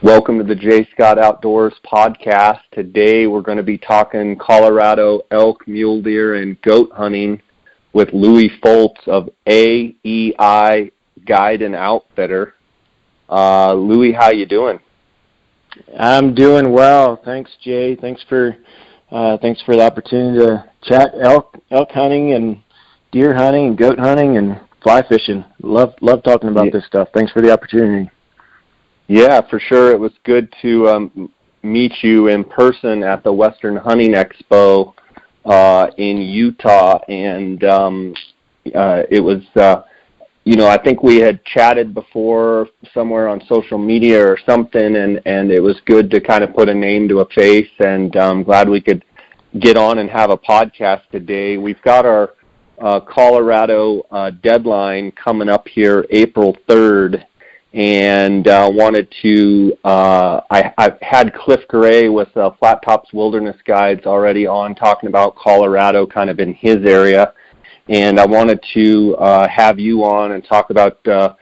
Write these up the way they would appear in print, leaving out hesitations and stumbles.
Welcome to the J. Scott Outdoors podcast. Today we're going to be talking Colorado elk, mule deer, and goat hunting with Lewie Foltz of AEI Guide and Outfitter. Lewie, how you doing? I'm doing well. Thanks, Jay. Thanks for the opportunity to chat elk hunting and deer hunting and goat hunting and fly fishing. Love talking about this stuff. Thanks for the opportunity. Yeah, for sure. It was good to meet you in person at the Western Hunting Expo in Utah, and it was, I think we had chatted before somewhere on social media or something, and it was good to kind of put a name to a face, and I'm glad we could get on and have a podcast today. We've got our Colorado deadline coming up here April 3rd, and wanted to, I've had Cliff Gray with Flat Tops Wilderness Guides already on talking about Colorado kind of in his area, and I wanted to have you on and talk about the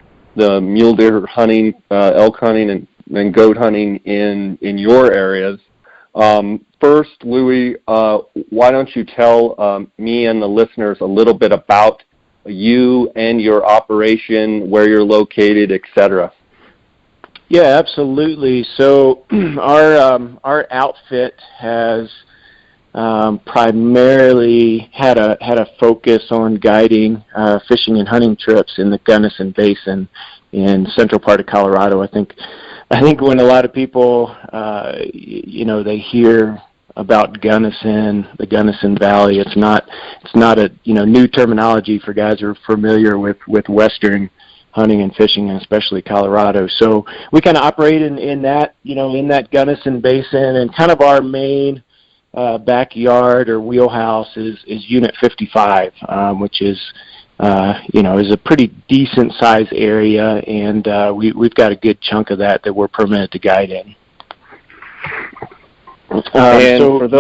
mule deer hunting, elk hunting, and goat hunting in your areas. First, Lewie, why don't you tell me and the listeners a little bit about you and your operation, where you're located, etc. Yeah, absolutely. So our outfit has primarily had a focus on guiding fishing and hunting trips in the Gunnison Basin in central part of Colorado. I think when a lot of people they hear about Gunnison, the Gunnison Valley, it's not a new terminology for guys who are familiar with Western hunting and fishing, and especially Colorado. So we kind of operate in that Gunnison Basin, and kind of our main backyard or wheelhouse is Unit 55, which is a pretty decent size area, and we've got a good chunk of that we're permitted to guide in. For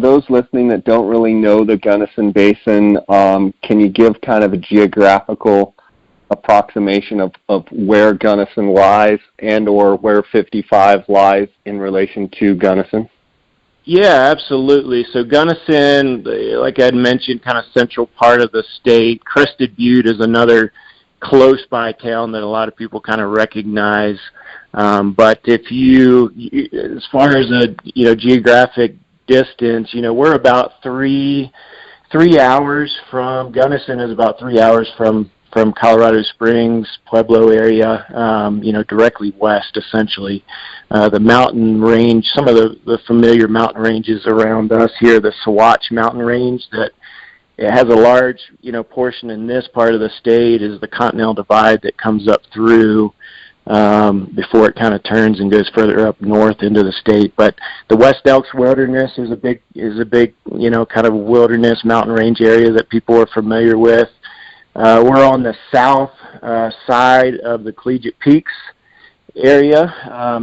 those listening that don't really know the Gunnison Basin, can you give kind of a geographical approximation of where Gunnison lies and or where 55 lies in relation to Gunnison? Yeah, absolutely. So Gunnison, like I had mentioned, kind of central part of the state. Crested Butte is another close by town that a lot of people kind of recognize. But if as far as a geographic distance, we're about three hours from Gunnison. Is about 3 hours from Colorado Springs, Pueblo area, directly west, essentially. The mountain range, some of the familiar mountain ranges around us here, the Sawatch Mountain Range, that it has a large, portion in this part of the state, is the Continental Divide that comes up through before it kind of turns and goes further up north into the state. But the West Elks Wilderness is a big, kind of wilderness mountain range area that people are familiar with. We're on the south side of the Collegiate Peaks area,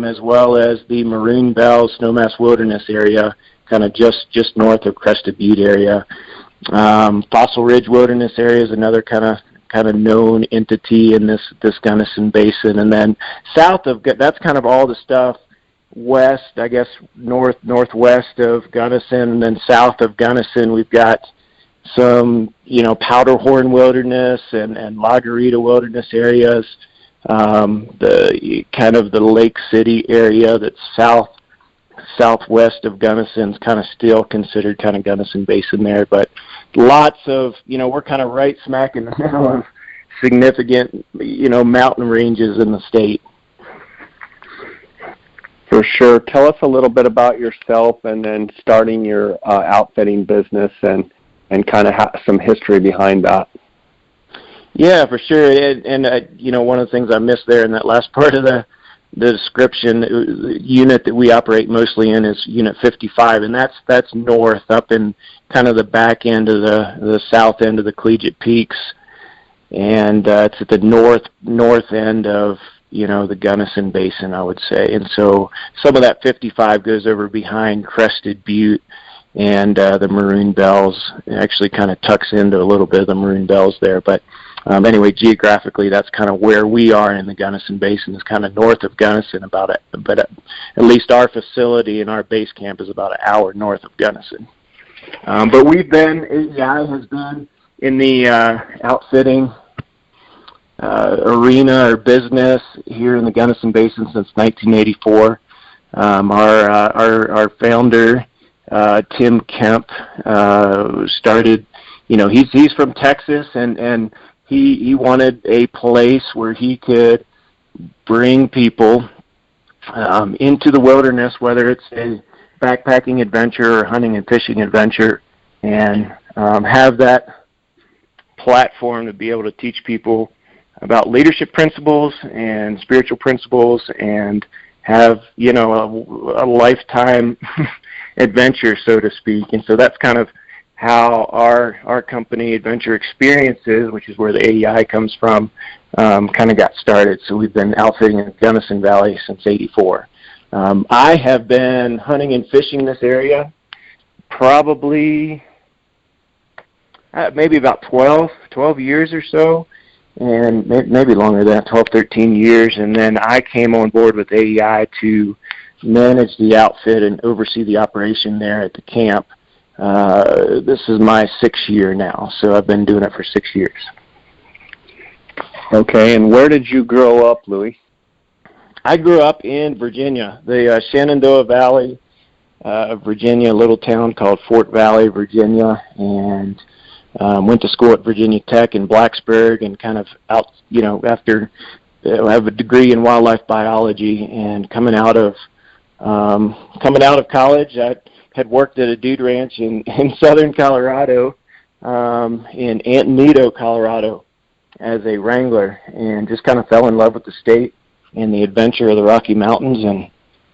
as well as the Maroon Bells Snowmass Wilderness area, kind of just north of Crested Butte area. Fossil Ridge Wilderness area is another kind of known entity in this Gunnison Basin, and then south of that's kind of all the stuff west, I guess northwest of Gunnison, and then south of Gunnison we've got some Powderhorn Wilderness and Lagarita Wilderness areas. The kind of the Lake City area that's southwest of Gunnison's kind of still considered kind of Gunnison Basin there, but lots of, we're kind of right smack in the middle of significant, mountain ranges in the state. For sure. Tell us a little bit about yourself and then starting your outfitting business and kind of some history behind that. Yeah, for sure. And one of the things I missed there in that last part of the description, the unit that we operate mostly in is Unit 55, and that's north, up in kind of the back end of the south end of the Collegiate Peaks, and it's at the north end of the Gunnison Basin, I would say. And so some of that 55 goes over behind Crested Butte and the Maroon Bells. It actually kind of tucks into a little bit of the Maroon Bells there, but Anyway, geographically, that's kind of where we are in the Gunnison Basin. It's kind of north of Gunnison, but at least our facility and our base camp is about an hour north of Gunnison. But AEI has been in the outfitting arena or business here in the Gunnison Basin since 1984. Our founder, Tim Kemp, started. He's from Texas, and he wanted a place where he could bring people into the wilderness, whether it's a backpacking adventure or hunting and fishing adventure, and have that platform to be able to teach people about leadership principles and spiritual principles, and have a lifetime adventure, so to speak. And so that's kind of how our company, Adventure Experiences, which is where the AEI comes from, kind of got started. So we've been outfitting in the Gunnison Valley since '84. I have been hunting and fishing this area probably maybe about 12 years or so, and maybe longer than that, 12, 13 years. And then I came on board with AEI to manage the outfit and oversee the operation there at the camp. This is my 6th year now, so I've been doing it for 6 years. Okay, and where did you grow up, Lewie? I grew up in Virginia, the Shenandoah Valley of Virginia, a little town called Fort Valley, Virginia, and went to school at Virginia Tech in Blacksburg, and kind of out, after I have a degree in wildlife biology, and coming out of college, I had worked at a dude ranch in southern Colorado, in Antonito, Colorado, as a wrangler, and just kind of fell in love with the state and the adventure of the Rocky Mountains.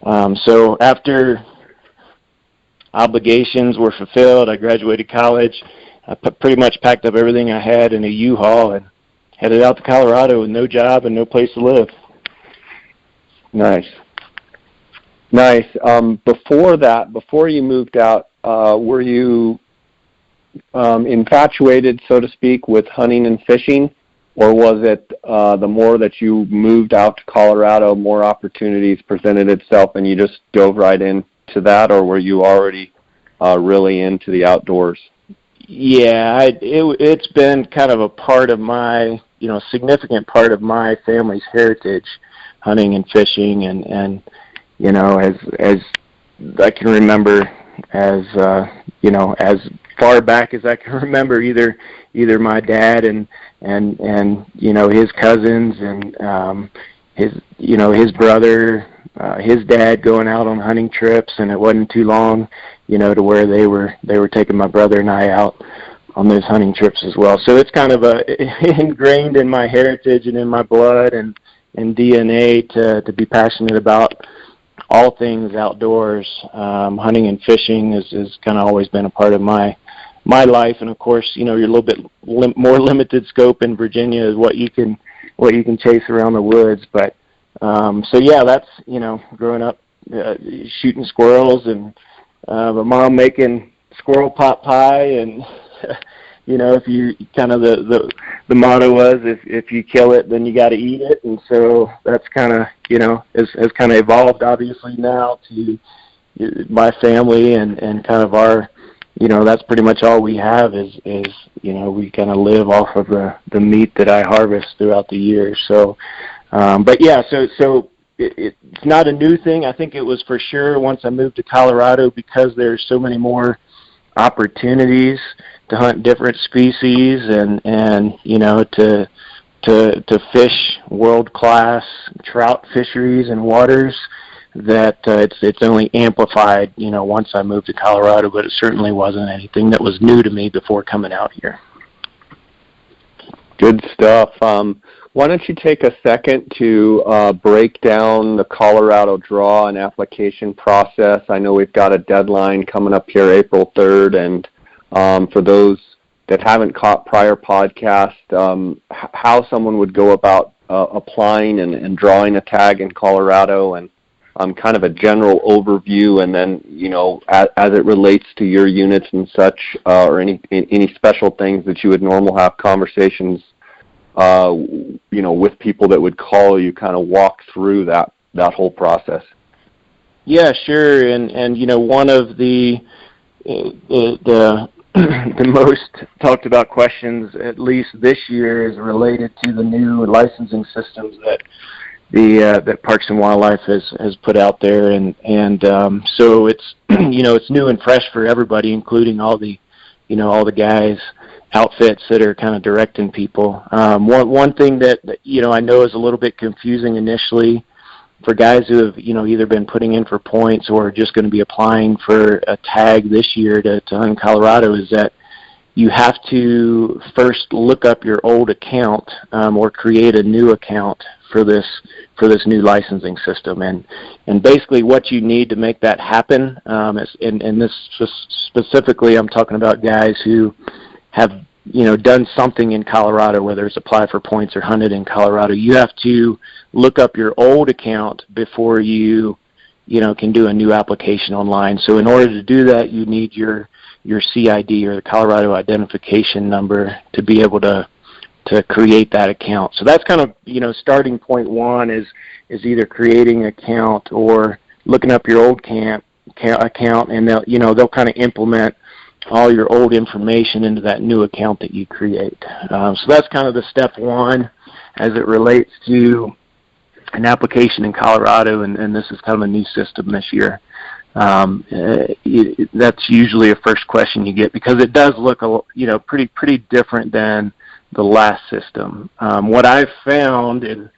And so after obligations were fulfilled, I graduated college. I pretty much packed up everything I had in a U-Haul and headed out to Colorado with no job and no place to live. Nice. Before you moved out, were you infatuated, so to speak, with hunting and fishing, or was it the more that you moved out to Colorado, more opportunities presented itself and you just dove right into that, or were you already really into the outdoors? Yeah, it's been kind of a part of my, significant part of my family's heritage, hunting and fishing, and as I can remember, as far back as I can remember, either my dad and his cousins and his brother, his dad going out on hunting trips, and it wasn't too long, to where they were taking my brother and I out on those hunting trips as well. So it's kind of ingrained in my heritage and in my blood and DNA to be passionate about all things outdoors. Hunting and fishing is kind of always been a part of my life, and of course, you're a little bit more limited scope in Virginia is what you can chase around the woods. But so yeah, that's growing up shooting squirrels, and my mom making squirrel pot pie, and if you kind of the motto was if you kill it, then you got to eat it, and so that's kind of has kind of evolved obviously now to my family and kind of our that's pretty much all we have is we kind of live off of the meat that I harvest throughout the year. So but yeah, so it's not a new thing. I think it was for sure once I moved to Colorado, because there's so many more opportunities to hunt different species and to fish world-class trout fisheries and waters, that it's only amplified once I moved to Colorado, but it certainly wasn't anything that was new to me before coming out here. Good stuff. Why don't you take a second to break down the Colorado draw and application process? I know we've got a deadline coming up here April 3rd, and for those that haven't caught prior podcasts, how someone would go about applying and drawing a tag in Colorado, and kind of a general overview, and then, as it relates to your units and such, or any special things that you would normally have conversations with people that would call you, kind of walk through that whole process? Yeah, sure. And one of the the most talked about questions, at least this year, is related to the new licensing systems that that Parks and Wildlife has put out there, and so it's it's new and fresh for everybody, including all the guys, outfits that are kind of directing people. One thing that I know is a little bit confusing initially for guys who have either been putting in for points or just going to be applying for a tag this year to hunt in Colorado, is that you have to first look up your old account or create a new account for this new licensing system, and basically what you need to make that happen, and this specifically I'm talking about guys who have done something in Colorado, whether it's apply for points or hunted in Colorado. You have to look up your old account before you can do a new application online. So in order to do that, you need your CID, or the Colorado Identification Number, to be able to create that account. So that's kind of starting point one is either creating an account or looking up your old account, and they'll kind of implement all your old information into that new account that you create. So that's kind of the step one as it relates to an application in Colorado, and this is kind of a new system this year. That's usually a first question you get, because it does look pretty different than the last system. What I've found in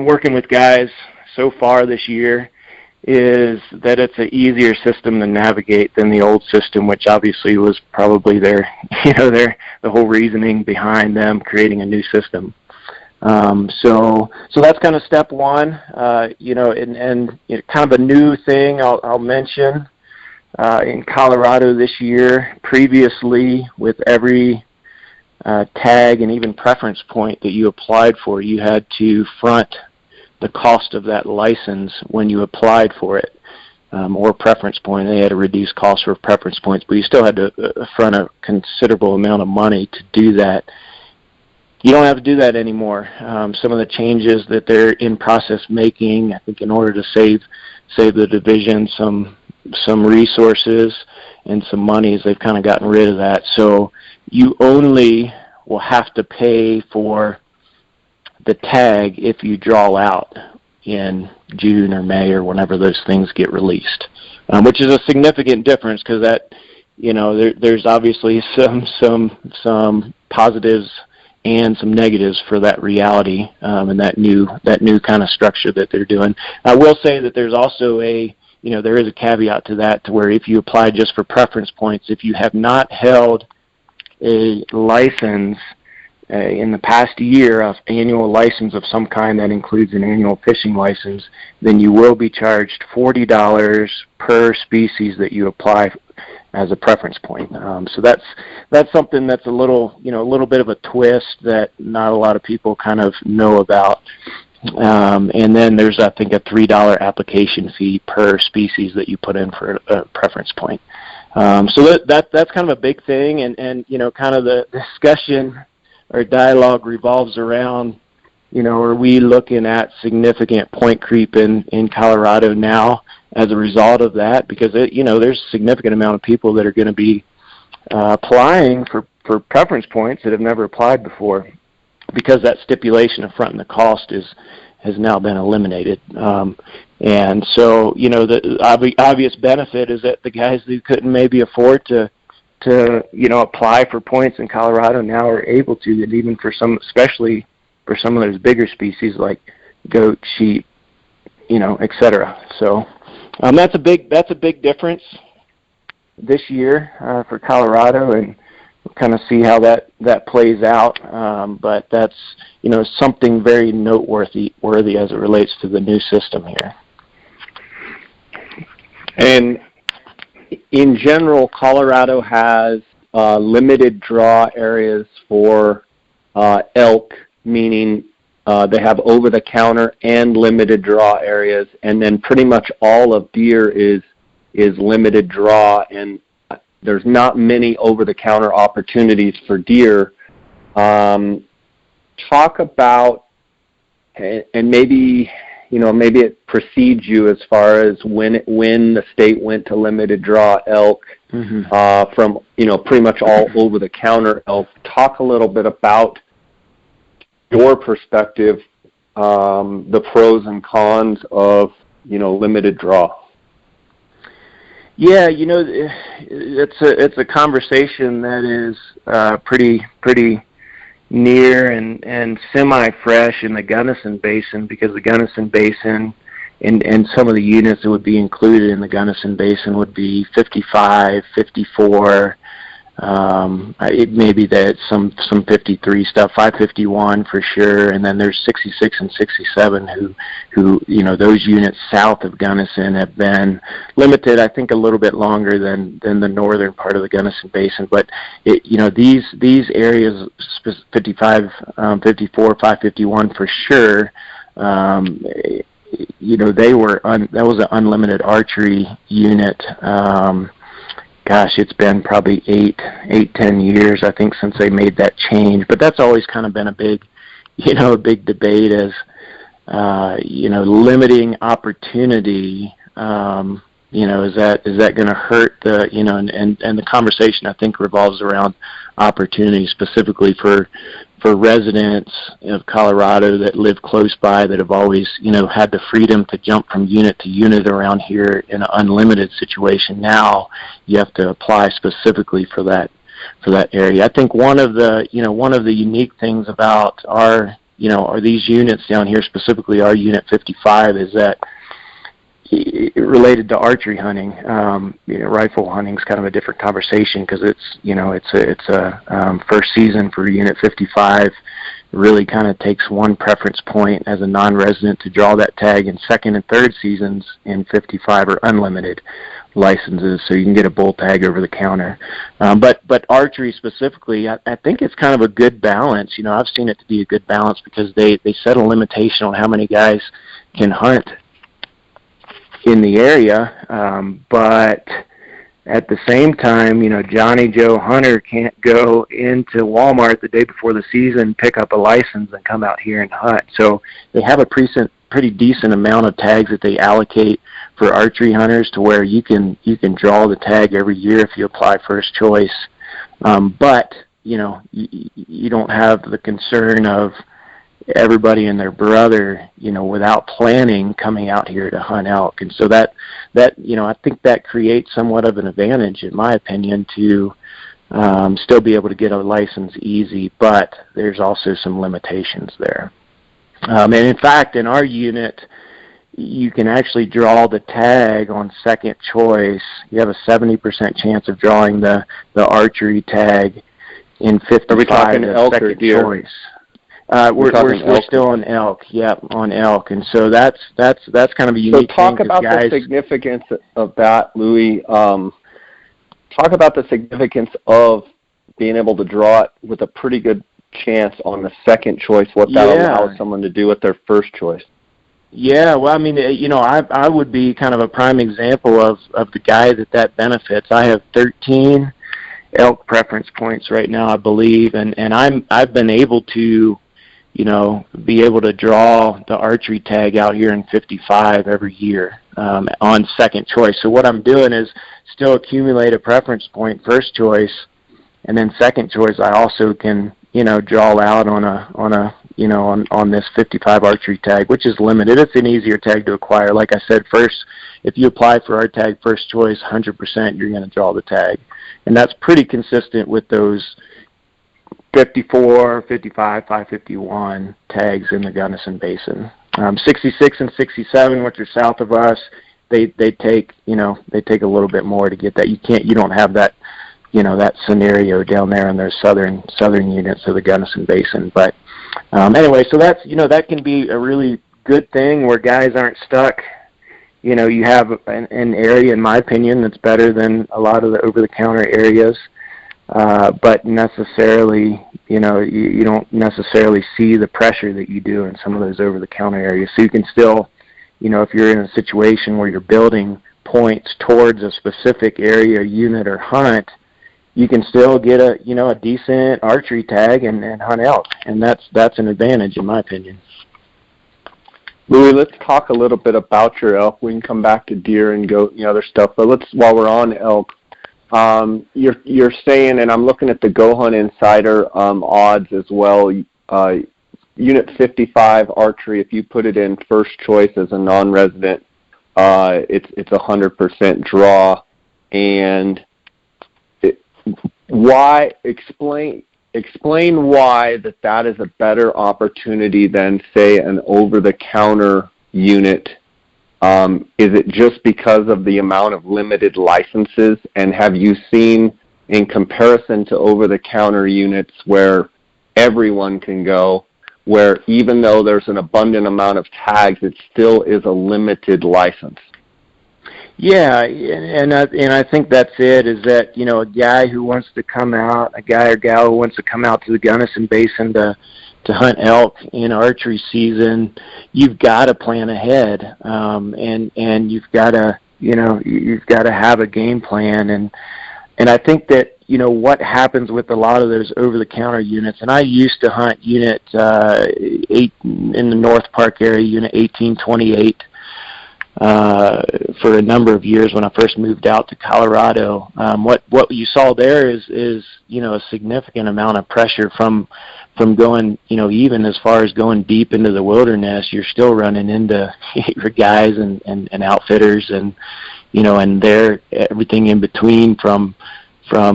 working with guys so far this year is that it's an easier system to navigate than the old system, which obviously was probably the whole reasoning behind them creating a new system. So that's kind of step one. And kind of a new thing I'll mention in Colorado this year. Previously, with every tag and even preference point that you applied for, you had to front the cost of that license when you applied for it, or preference point. They had a reduced cost for preference points, but you still had to front a considerable amount of money to do that. You don't have to do that anymore. Some of the changes that they're in process making, I think, in order to save the division some resources and some monies, they've kind of gotten rid of that. So you only will have to pay for the tag if you draw out in June or May or whenever those things get released, which is a significant difference, because that there's obviously some positives and some negatives for that reality, and that new kind of structure that they're doing. I will say that there's also there is a caveat to that, to where if you apply just for preference points, if you have not held a license in the past year, of annual license of some kind that includes an annual fishing license, then you will be charged $40 per species that you apply as a preference point. So that's something that's a little bit of a twist that not a lot of people kind of know about. And then there's, I think, a $3 application fee per species that you put in for a preference point. So that's kind of a big thing, and kind of the discussion or dialogue revolves around, are we looking at significant point creep in Colorado now as a result of that? Because there's a significant amount of people that are going to be applying for preference points that have never applied before, because that stipulation of fronting the cost has now been eliminated. And so, the obvious benefit is that the guys who couldn't maybe afford to apply for points in Colorado now are able to, and even especially for some of those bigger species like goat, sheep, et cetera. So that's a big difference this year for Colorado, and we'll kind of see how that plays out. But that's something very noteworthy as it relates to the new system here. And in general, Colorado has limited draw areas for elk, meaning they have over-the-counter and limited draw areas, and then pretty much all of deer is limited draw, and there's not many over-the-counter opportunities for deer. talk about, and maybe it precedes you as far as when the state went to limited draw elk, from pretty much all over the counter elk. Talk a little bit about your perspective, the pros and cons of limited draw. Yeah, it's a conversation that is pretty near and semi-fresh in the Gunnison Basin, because the Gunnison Basin and some of the units that would be included in the Gunnison Basin would be 55, 54. It may be that some 53 stuff, 551 for sure, and then there's 66 and 67 who those units south of Gunnison have been limited, I think, a little bit longer than the northern part of the Gunnison Basin. But these areas, 55, 54, 551 for sure. That was an unlimited archery unit. Gosh, it's been probably 10 years, I think, since they made that change. But that's always kind of been a big debate as, limiting opportunity, is that going to hurt the, and the conversation, I think, revolves around opportunity, specifically for residents of Colorado that live close by, that have always, had the freedom to jump from unit to unit around here in an unlimited situation. Now you have to apply specifically for that area. I think one of the unique things about our, these units down here, specifically our Unit 55, is that related to archery hunting. Rifle hunting is kind of a different conversation, because it's a first season for Unit 55. It really kind of takes one preference point as a non-resident to draw that tag, and second and third seasons in 55 are unlimited licenses, so you can get a bull tag over the counter. But archery specifically, I think it's kind of a good balance. I've seen it to be a good balance, because they set a limitation on how many guys can hunt in the area, but at the same time, Johnny Joe Hunter can't go into Walmart the day before the season, pick up a license, and come out here and hunt. So they have a pretty decent amount of tags that they allocate for archery hunters, to where you can draw the tag every year if you apply first choice. But you don't have the concern of everybody and their brother, without planning, coming out here to hunt elk. And so that I think that creates somewhat of an advantage, in my opinion, to still be able to get a license easy, but there's also some limitations there. And in fact, in our unit, you can actually draw the tag on second choice. You have a 70% chance of drawing the archery tag in 55. Are we talking elk or deer? Choice. We're still on elk. Yep, on elk, and so that's kind of a unique. So talk thing, about guys, the significance of that, Lewie. Talk about the significance of being able to draw it with a pretty good chance on the second choice. What that allows someone to do with their first choice. Yeah, well, I mean, I would be kind of a prime example of the guy that benefits. I have 13 elk preference points right now, I believe, and I've been able to be able to draw the archery tag out here in 55 every year on second choice. So what I'm doing is still accumulate a preference point first choice, and then second choice I also can draw out on this 55 archery tag, which is limited. It's an easier tag to acquire. Like I said, first, if you apply for our tag first choice, 100% you're going to draw the tag, and that's pretty consistent with those 54, 55, 551 tags in the Gunnison Basin. 66 and 67, which are south of us, they take a little bit more to get that. You don't have that that scenario down there in those southern units of the Gunnison Basin. But anyway, so that's that can be a really good thing where guys aren't stuck. You have an area, in my opinion, that's better than a lot of the over-the-counter areas. But necessarily, you don't necessarily see the pressure that you do in some of those over-the-counter areas. So you can still, if you're in a situation where you're building points towards a specific area, unit, or hunt, you can still get a decent archery tag and hunt elk, and that's an advantage in my opinion. Lewie, let's talk a little bit about your elk. We can come back to deer and goat and other stuff, but while we're on elk, you're saying, and I'm looking at the Go Hunt Insider odds as well. Unit 55 archery, if you put it in first choice as a non-resident, it's 100% draw. And why? Explain why that is a better opportunity than, say, an over-the-counter unit. Is it just because of the amount of limited licenses? And have you seen, in comparison to over-the-counter units where everyone can go, where even though there's an abundant amount of tags, it still is a limited license? Yeah, and I think that's it, is that, a guy who wants to come out, a guy or gal who wants to come out to the Gunnison Basin to hunt elk in archery season, you've got to plan ahead, and you've got to, you've got to have a game plan, and I think that, what happens with a lot of those over-the-counter units, and I used to hunt Unit 8 in the North Park area, Unit 1828, for a number of years when I first moved out to Colorado. What you saw there is a significant amount of pressure from going, even as far as going deep into the wilderness. You're still running into your guys and outfitters and and everything in between from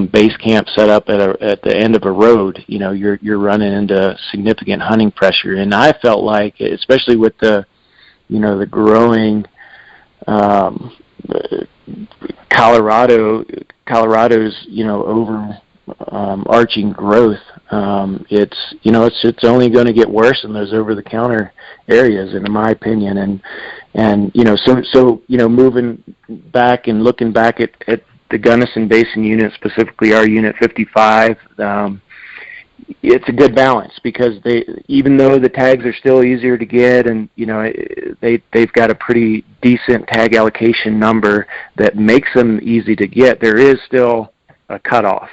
base camp set up at the end of a road. You're running into significant hunting pressure, and I felt like, especially with the the growing Colorado's arching growth, it's only going to get worse in those over-the-counter areas, in my opinion, and so moving back and looking back at the Gunnison Basin unit, specifically our Unit 55, it's a good balance, because even though the tags are still easier to get, and they've got a pretty decent tag allocation number that makes them easy to get, there is still a cutoff.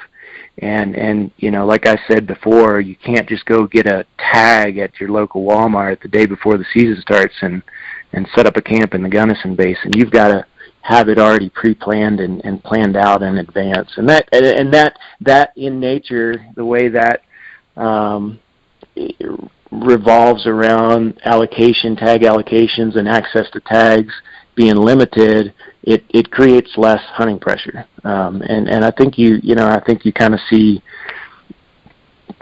And like I said before, you can't just go get a tag at your local Walmart the day before the season starts and set up a camp in the Gunnison Basin. You've got to have it already pre-planned and planned out in advance. And that in nature, the way that it revolves around tag allocations and access to tags being limited, it creates less hunting pressure. And I think you kind of see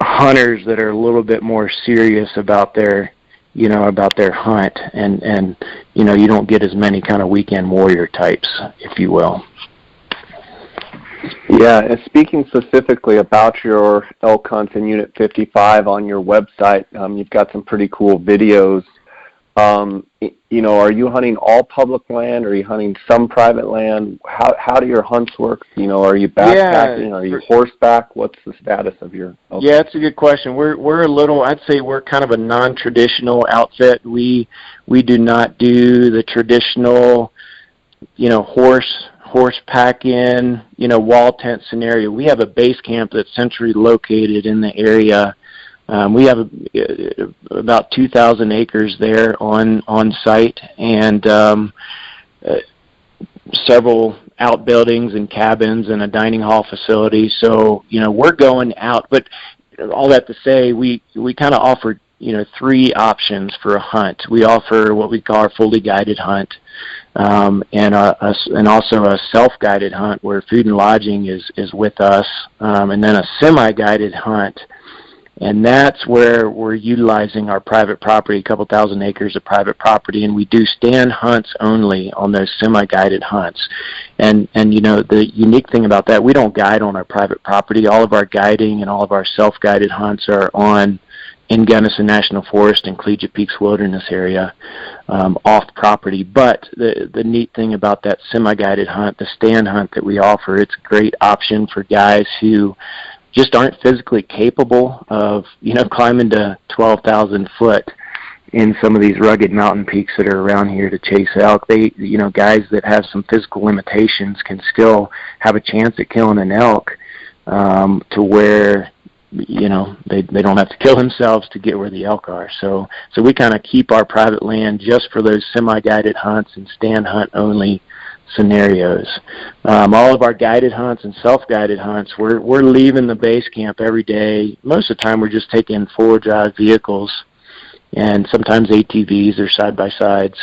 hunters that are a little bit more serious about their hunt, and you don't get as many kind of weekend warrior types, if you will. Yeah, and speaking specifically about your elk hunt in Unit 55 on your website, you've got some pretty cool videos. Are you hunting all public land? Are you hunting some private land? How do your hunts work? Are you backpacking? Yeah, are you horseback? What's the status of your elk? Yeah, it's a good question. I'd say we're kind of a non-traditional outfit. We do not do the traditional, horse pack in, wall tent scenario. We have a base camp that's centrally located in the area. We have about 2,000 acres there on site, and several outbuildings and cabins and a dining hall facility. So, we're going out. But all that to say, we kind of offer, 3 options for a hunt. We offer what we call our fully guided hunt, and also a self-guided hunt where food and lodging is with us, and then a semi-guided hunt. And that's where we're utilizing our private property, a couple thousand acres of private property, and we do stand hunts only on those semi-guided hunts. And the unique thing about that, we don't guide on our private property. All of our guiding and all of our self-guided hunts are in Gunnison National Forest and Collegiate Peaks Wilderness area, off property. But the neat thing about that semi-guided hunt, the stand hunt that we offer, it's a great option for guys who just aren't physically capable of, climbing to 12,000 foot in some of these rugged mountain peaks that are around here to chase elk. They, guys that have some physical limitations can still have a chance at killing an elk, to where, they don't have to kill themselves to get where the elk are. So we kind of keep our private land just for those semi-guided hunts and stand hunt only scenarios. All of our guided hunts and self-guided hunts, we're leaving the base camp every day. Most of the time we're just taking four-wheel drive vehicles and sometimes ATVs or side-by-sides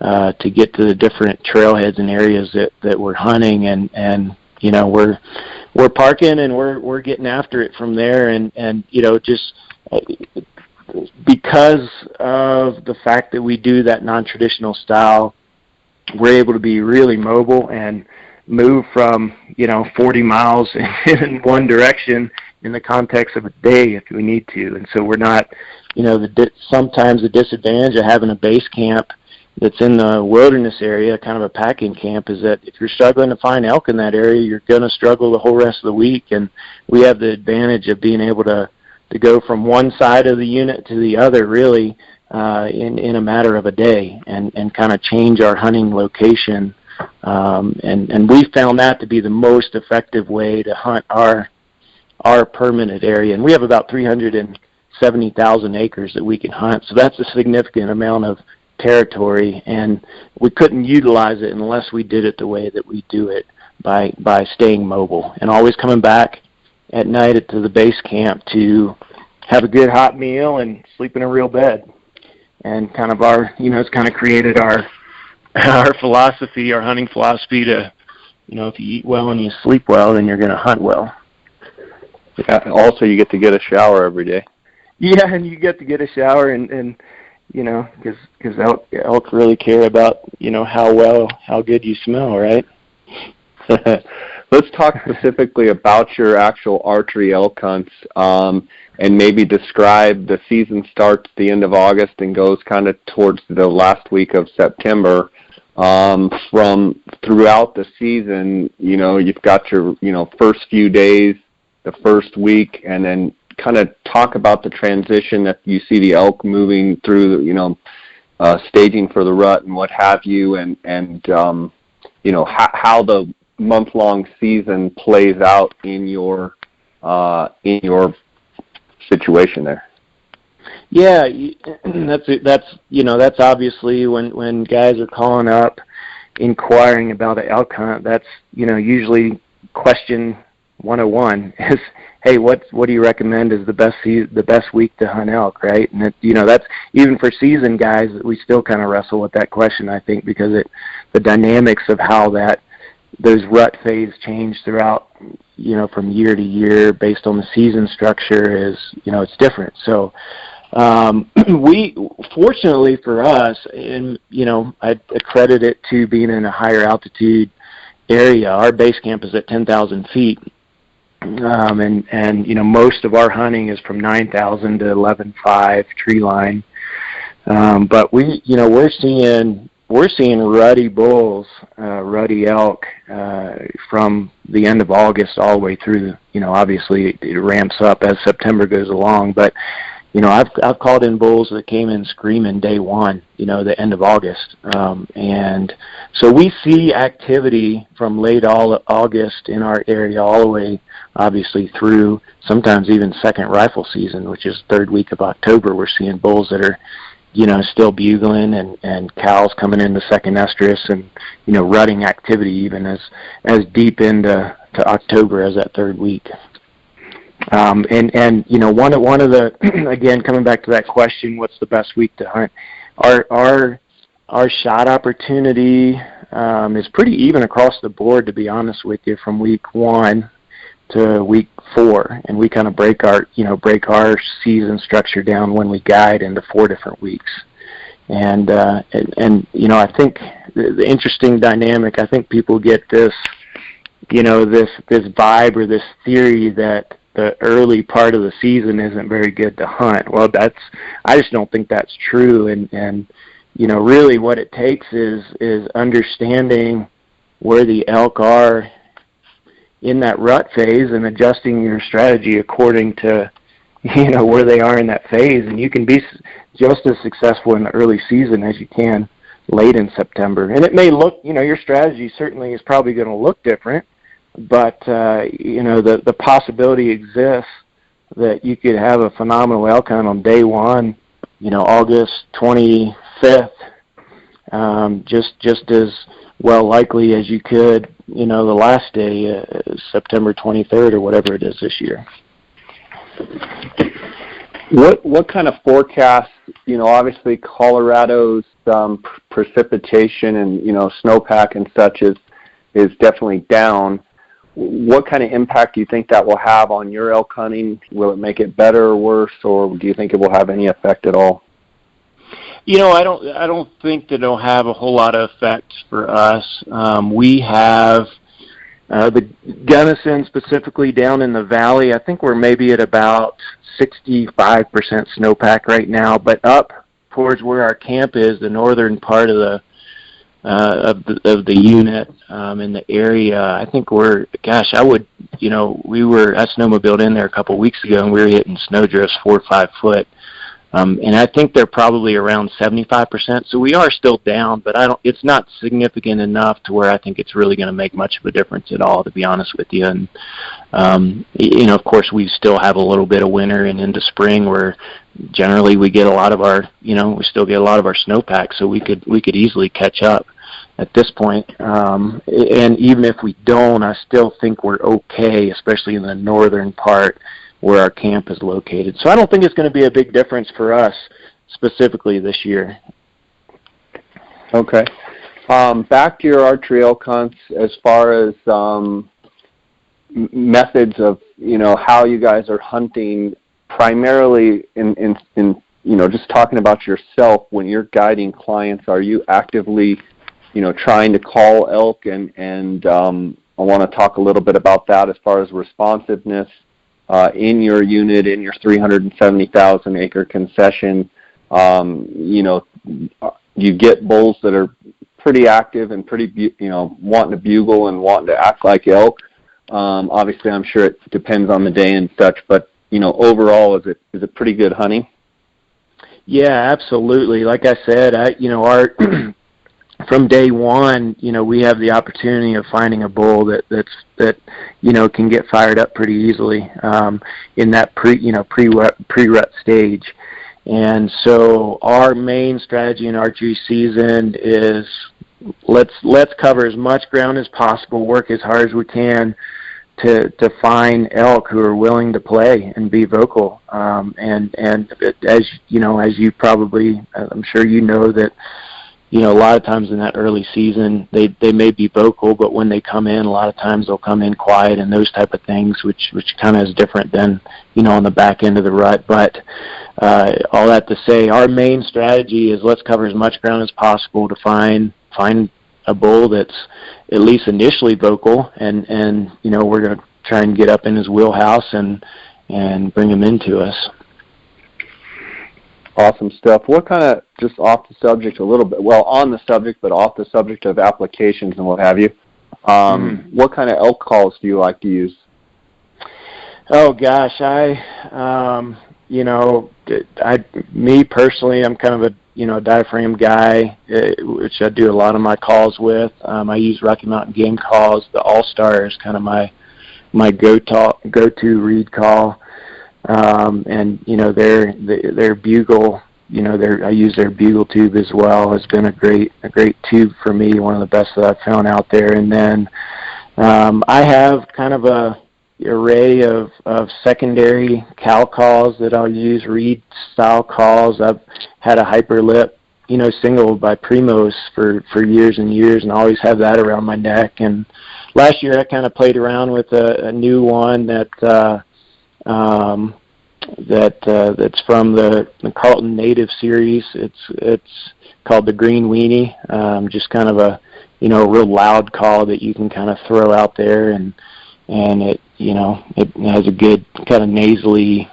to get to the different trailheads and areas that we're hunting, and we're parking and we're getting after it from there, and just because of the fact that we do that non-traditional style, we're able to be really mobile and move from 40 miles in one direction in the context of a day if we need to. And so we're not, sometimes the disadvantage of having a base camp that's in the wilderness area, kind of a packing camp, is that if you're struggling to find elk in that area, you're going to struggle the whole rest of the week. And we have the advantage of being able to go from one side of the unit to the other, really, in a matter of a day, and kind of change our hunting location. And we found that to be the most effective way to hunt our permanent area. And we have about 370,000 acres that we can hunt, so that's a significant amount of territory, and we couldn't utilize it unless we did it the way that we do it, by staying mobile and always coming back at night to the base camp to have a good hot meal and sleep in a real bed. And kind of it's kind of created our philosophy, our hunting philosophy to, if you eat well and you sleep well, then you're going to hunt well. Yeah, also, you get to get a shower every day. Yeah, and you get to get a shower, and because elk really care about, how good you smell, right? Let's talk specifically about your actual archery elk hunts, and maybe describe the season starts the end of August and goes kind of towards the last week of September. From throughout the season, you've got your, first few days, the first week, and then kind of talk about the transition that you see the elk moving through, staging for the rut and what have you, and how the month-long season plays out in your situation there. Yeah, that's obviously when guys are calling up inquiring about an elk hunt, that's usually question 101 is, hey, what do you recommend is the best week to hunt elk, right? And that's even for seasoned guys, we still kind of wrestle with that question, I think, because the dynamics of how those rut phase change throughout, from year to year based on the season structure is, it's different. So we, fortunately for us, and I accredit it to being in a higher altitude area. Our base camp is at 10,000 feet. And most of our hunting is from 9,000 to 11,500 tree line. But we're seeing ruddy bulls, ruddy elk, from the end of August all the way through. Obviously it ramps up as September goes along, but I've called in bulls that came in screaming day one, the end of August. And so we see activity from late August in our area all the way, obviously, through sometimes even second rifle season, which is third week of October. We're seeing bulls that are, still bugling, and cows coming into second estrus, and, rutting activity even as deep into October as that third week. And one of the again, coming back to that question, what's the best week to hunt? Our shot opportunity is pretty even across the board, to be honest with you, from week 1 to week 4, and we kind of break our season structure down when we guide into 4 different weeks. And I think the interesting dynamic, I think people get this vibe or this theory that the early part of the season isn't very good to hunt. Well, I just don't think that's true. And really what it takes is understanding where the elk are in that rut phase and adjusting your strategy according to, where they are in that phase. And you can be just as successful in the early season as you can late in September. And it may look, your strategy certainly is probably going to look different, but the possibility exists that you could have a phenomenal elk hunt on day one, August 25th, just as well likely as you could, the last day, September 23rd or whatever it is this year. What kind of forecast, obviously Colorado's precipitation and, snowpack and such is definitely down. What kind of impact do you think that will have on your elk hunting? Will it make it better or worse, or do you think it will have any effect at all? I don't think that it'll have a whole lot of effect for us. We have the Gunnison specifically down in the valley. I think we're maybe at about 65% snowpack right now, but up towards where our camp is, the northern part of the unit in the area, I think we snowmobiled in there a couple of weeks ago, and we were hitting snowdrifts 4 or 5 foot. And I think they're probably around 75%. So we are still down, but it's not significant enough to where I think it's really going to make much of a difference at all, to be honest with you. And, of course, we still have a little bit of winter and into spring where generally we get a lot of our, we still get a lot of our snowpack, so we could easily catch up at this point. And even if we don't, I still think we're okay, especially in the northern part where our camp is located. So I don't think it's going to be a big difference for us specifically this year. Okay. Back to your archery elk hunts, as far as methods of, how you guys are hunting, primarily in just talking about yourself, when you're guiding clients, are you actively, trying to call elk? And I want to talk a little bit about that as far as responsiveness in your unit, in your 370,000 acre concession. You get bulls that are pretty active and pretty, wanting to bugle and wanting to act like elk. Obviously, I'm sure it depends on the day and such, but, overall, is it pretty good hunting? Yeah, absolutely. Like I said, from day one, we have the opportunity of finding a bull that can get fired up pretty easily in that pre-rut stage. And so our main strategy in archery season is let's cover as much ground as possible, work as hard as we can to find elk who are willing to play and be vocal. And as you probably, I'm sure that, a lot of times in that early season, they may be vocal, but when they come in, a lot of times they'll come in quiet and those type of things, which kind of is different than, on the back end of the rut. But all that to say, our main strategy is let's cover as much ground as possible to find a bull that's at least initially vocal, and we're going to try and get up in his wheelhouse and bring him into us. Awesome stuff. What kind of, just off the subject a little bit, well, on the subject, but off the subject of applications and what have you, what kind of elk calls do you like to use? Oh, gosh, me personally, I'm kind of a, diaphragm guy, which I do a lot of my calls with. I use Rocky Mountain Game Calls. The All-Star is kind of my go-to reed call. And their bugle, I use their bugle tube as well. Has been a great tube for me, one of the best that I've found out there. And then I have kind of a array of secondary cow calls that I'll use, reed style calls. I've had a hyper lip, single by Primos for years and years, and I always have that around my neck. And last year I kind of played around with a new one that's from the Carlton Native series. It's called the Green Weenie. Just kind of a real loud call that you can kind of throw out there, and it it has a good kind of nasally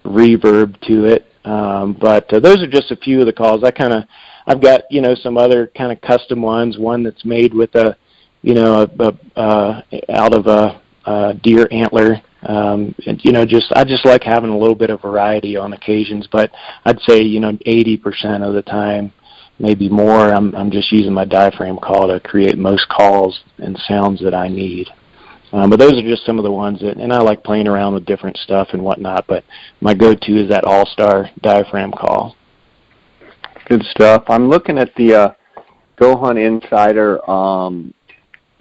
reverb to it. But those are just a few of the calls. I've got some other kind of custom ones. One that's made with out of a deer antler. And I just like having a little bit of variety on occasions, but I'd say 80% of the time, maybe more, I'm just using my diaphragm call to create most calls and sounds that I need. But those are just some of the ones and I like playing around with different stuff and whatnot, but my go-to is that all-star diaphragm call. Good stuff. I'm looking at the Go Hunt Insider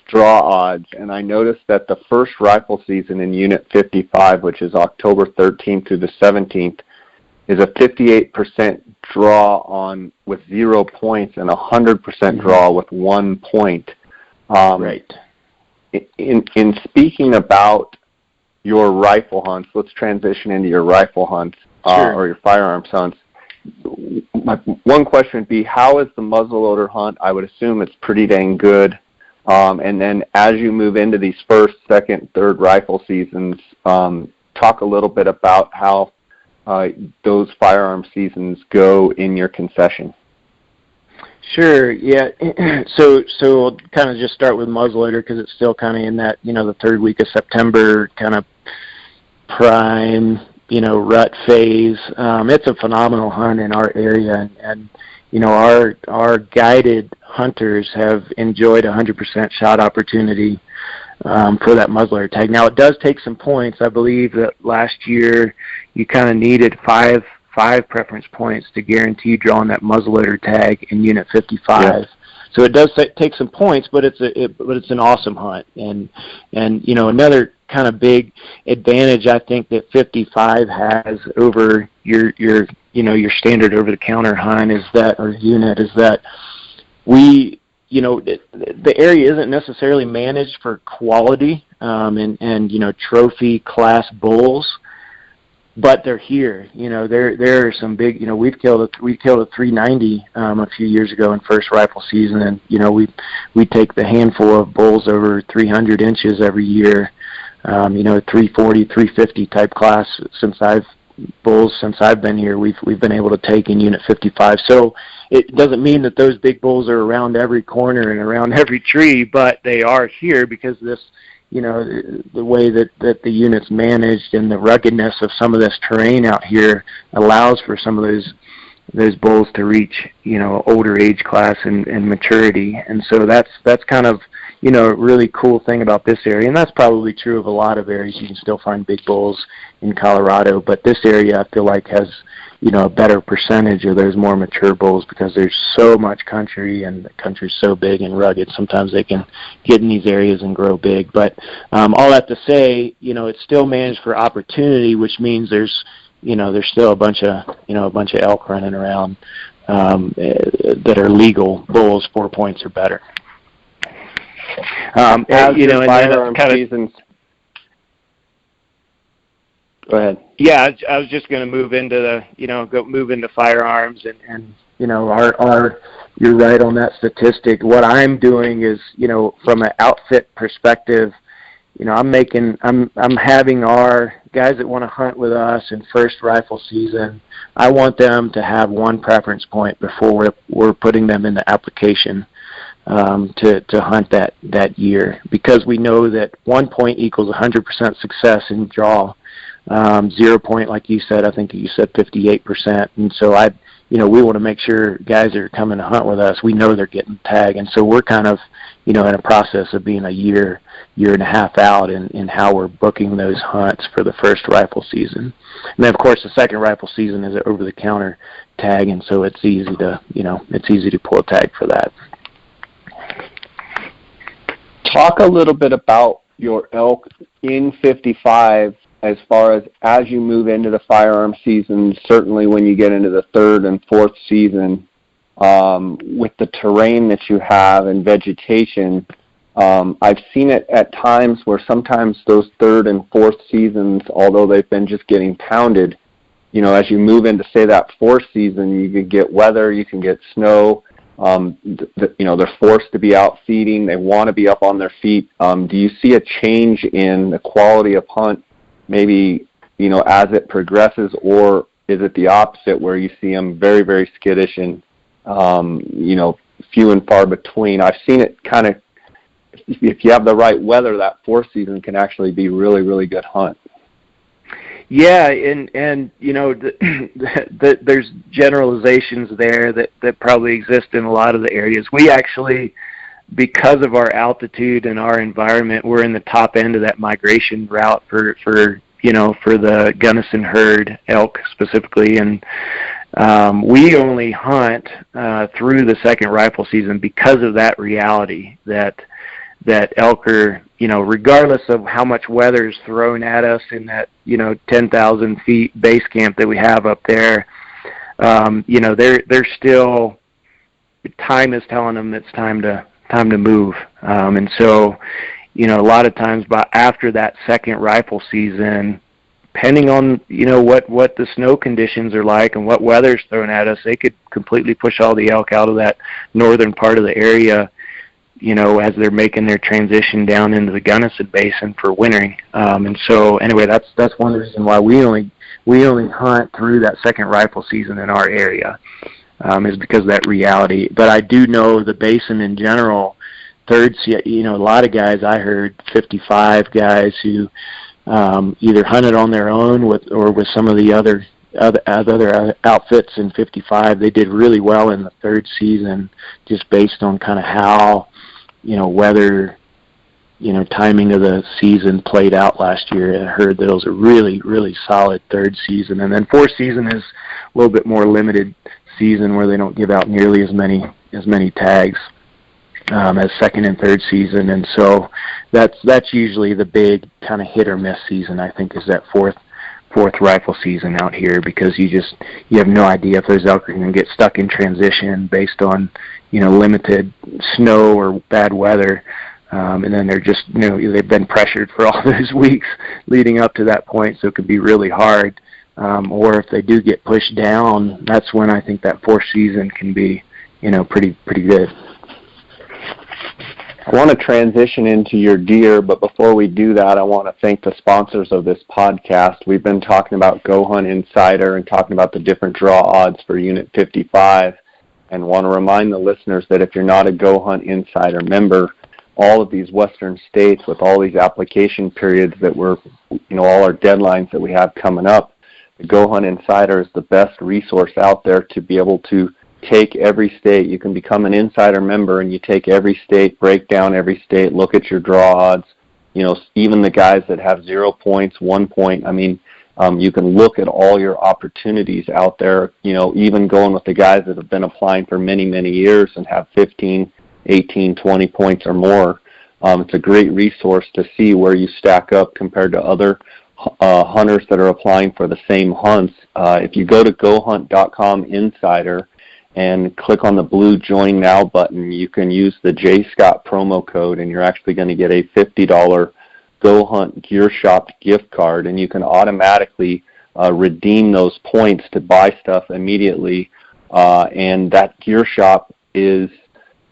draw odds, and I noticed that the first rifle season in Unit 55, which is October 13th through the 17th, is a 58% draw on with 0 points and 100% draw with 1 point. Right. In speaking about your rifle hunts, let's transition into your rifle hunts or your firearms hunts. One question would be, how is the muzzleloader hunt? I would assume it's pretty dang good. And then as you move into these first, second, third rifle seasons, talk a little bit about how those firearm seasons go in your concession. Sure, yeah. So we'll kind of just start with muzzleloader because it's still kind of in that, the third week of September kind of prime, rut phase. It's a phenomenal hunt in our area, and our guided hunters have enjoyed 100% shot opportunity for that muzzleloader tag. Now, it does take some points. I believe that last year you kind of needed five preference points to guarantee drawing that muzzleloader tag in Unit 55. Yeah. So it does take some points, but it's an awesome hunt. And another kind of big advantage I think that 55 has over your standard over-the-counter hunt unit is that we, the area isn't necessarily managed for quality and trophy class bulls, but they're here. There are some big. We killed a 390 a few years ago in first rifle season, and we take the handful of bulls over 300 inches every year. 340, 350 type class since I've been here. We've been able to take in Unit 55. So it doesn't mean that those big bulls are around every corner and around every tree, but they are here because this. The way that the unit's managed and the ruggedness of some of this terrain out here allows for some of those bulls to reach, older age class and maturity. And so that's kind of, a really cool thing about this area. And that's probably true of a lot of areas. You can still find big bulls in Colorado, but this area I feel like has, a better percentage of those more mature bulls because there's so much country and the country's so big and rugged. Sometimes they can get in these areas and grow big. But all that to say, it's still managed for opportunity, which means there's still a bunch of elk running around that are legal bulls, 4 points or better. As firearm seasons. Go ahead. Yeah, I was just going to move into move into firearms and you're right on that statistic. What I'm doing is, from an outfit perspective, I'm having our guys that want to hunt with us in first rifle season. I want them to have one preference point before we're putting them in the application to hunt that year, because we know that 1 point equals 100% success in draw. 0 point, like you said, I think you said 58%. And so we want to make sure guys that are coming to hunt with us, we know they're getting tagged. And so we're kind of, in a process of being a year and a half out in how we're booking those hunts for the first rifle season. And then of course the second rifle season is an over-the-counter tag. And so it's easy to pull a tag for that. Talk a little bit about your elk in 55 as far as you move into the firearm season, certainly when you get into the third and fourth season, with the terrain that you have and vegetation. I've seen it at times where sometimes those third and fourth seasons, although they've been just getting pounded, as you move into, say, that fourth season, you can get weather, you can get snow. They're forced to be out feeding. They want to be up on their feet. Do you see a change in the quality of hunt maybe, as it progresses, or is it the opposite where you see them very, very skittish and, few and far between? I've seen it kind of, if you have the right weather, that fourth season can actually be really, really good hunt. Yeah, and there's generalizations there that probably exist in a lot of the areas. We actually because of our altitude and our environment, we're in the top end of that migration route for the Gunnison herd, elk specifically, and we only hunt through the second rifle season because of that reality that elk are, regardless of how much weather is thrown at us in that 10,000 feet base camp that we have up there, they're still, time is telling them it's time to move, and so a lot of times after that second rifle season, depending on what the snow conditions are like and what weather's thrown at us, they could completely push all the elk out of that northern part of the area, as they're making their transition down into the Gunnison Basin for wintering. And so anyway, that's one reason why we only hunt through that second rifle season in our area, is because of that reality. But I do know the basin in general, a lot of guys, I heard 55 guys who either hunted on their own or with some of the other outfits in 55. They did really well in the third season, just based on kind of how weather, timing of the season played out last year. I heard that it was a really, really solid third season, and then fourth season is a little bit more limited season where they don't give out nearly as many tags as second and third season, and so that's usually the big kind of hit or miss season, I think, is that fourth rifle season out here, because you have no idea if those elk are going to get stuck in transition based on limited snow or bad weather, and then they're just they've been pressured for all those weeks leading up to that point, so it could be really hard, or if they do get pushed down, that's when I think that fourth season can be pretty good. I want to transition into your deer, but before we do that, I want to thank the sponsors of this podcast. We've been talking about Go Hunt Insider and talking about the different draw odds for Unit 55, and want to remind the listeners that if you're not a Go Hunt Insider member, all of these western states with all these application periods that we're, all our deadlines that we have coming up, the Go Hunt Insider is the best resource out there to be able to take every state. You can become an insider member and you take every state, break down every state, look at your draw odds, even the guys that have 0 points, 1 point. You can look at all your opportunities out there, even going with the guys that have been applying for many, many years and have 15, 18, 20 points or more. It's a great resource to see where you stack up compared to other hunters that are applying for the same hunts. If you go to gohunt.com Insider and click on the blue Join Now button, you can use the J. Scott promo code, and you're actually going to get a $50 Go Hunt Gear Shop gift card, and you can automatically redeem those points to buy stuff immediately. And that Gear Shop is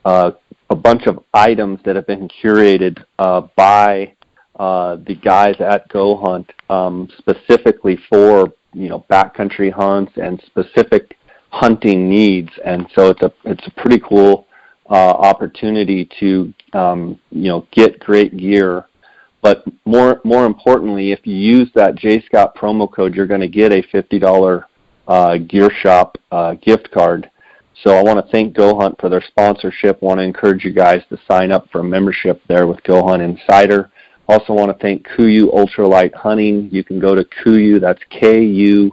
a bunch of items that have been curated by the guys at Go Hunt, specifically for backcountry hunts and specific hunting needs, and so it's a pretty cool opportunity to get great gear. But more importantly, if you use that J. Scott promo code, you're going to get a $50 Gear Shop gift card. So I want to thank Go Hunt for their sponsorship. I want to encourage you guys to sign up for a membership there with Go Hunt Insider. Also want to thank KUIU Ultralight Hunting. You can go to KUIU, that's KUIU.com,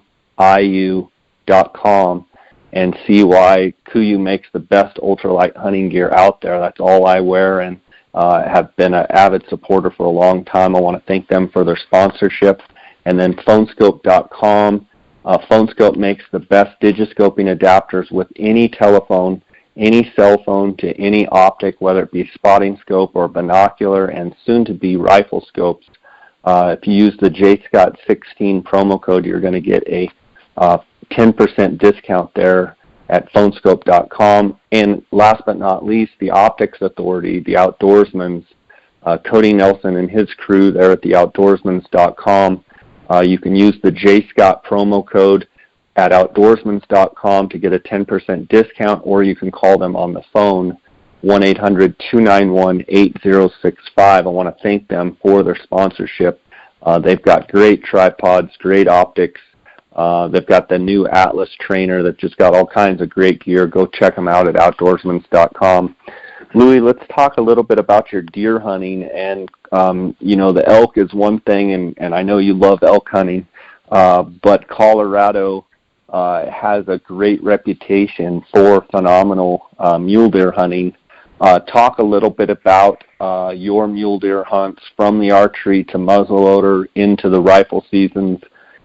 and see why KUIU makes the best ultralight hunting gear out there. That's all I wear, and have been an avid supporter for a long time. I want to thank them for their sponsorship. And then phonescope.com. Phonescope makes the best digiscoping adapters with any telephone, any cell phone to any optic, whether it be spotting scope or binocular, and soon to be rifle scopes. If you use the JScott16 promo code, you're going to get a 10% discount there at phonescope.com. And last but not least, the Optics Authority, the Outdoorsman's, Cody Nelson and his crew there at the outdoorsmans.com. You can use the JScott promo code at outdoorsmans.com to get a 10% discount, or you can call them on the phone, 1-800-291-8065. I want to thank them for their sponsorship. They've got great tripods, great optics. They've got the new Atlas trainer that just got all kinds of great gear. Go check them out at outdoorsmans.com. Lewie, let's talk a little bit about your deer hunting. And, the elk is one thing, and I know you love elk hunting, but Colorado has a great reputation for phenomenal mule deer hunting. Talk a little bit about your mule deer hunts from the archery to muzzleloader into the rifle seasons,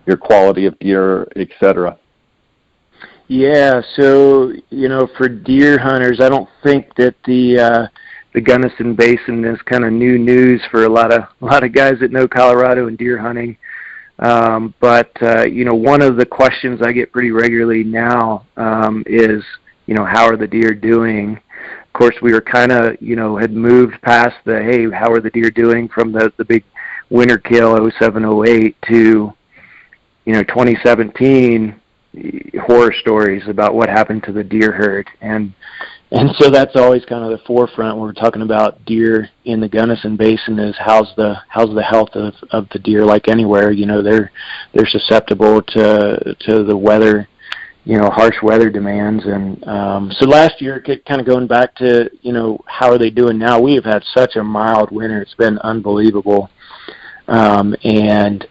your quality of deer, etc. Yeah, so, for deer hunters, I don't think that the Gunnison Basin is kind of new news for a lot of guys that know Colorado and deer hunting. But one of the questions I get pretty regularly now is, how are the deer doing? Of course, we were kind of, had moved past the, hey, how are the deer doing from the big winter kill 07, 08 to, 2017 horror stories about what happened to the deer herd. And so that's always kind of the forefront when we're talking about deer in the Gunnison Basin is how's the health of the deer. Like anywhere, they're susceptible to the weather, harsh weather demands. And so last year, kind of going back to, how are they doing now? We have had such a mild winter. It's been unbelievable. And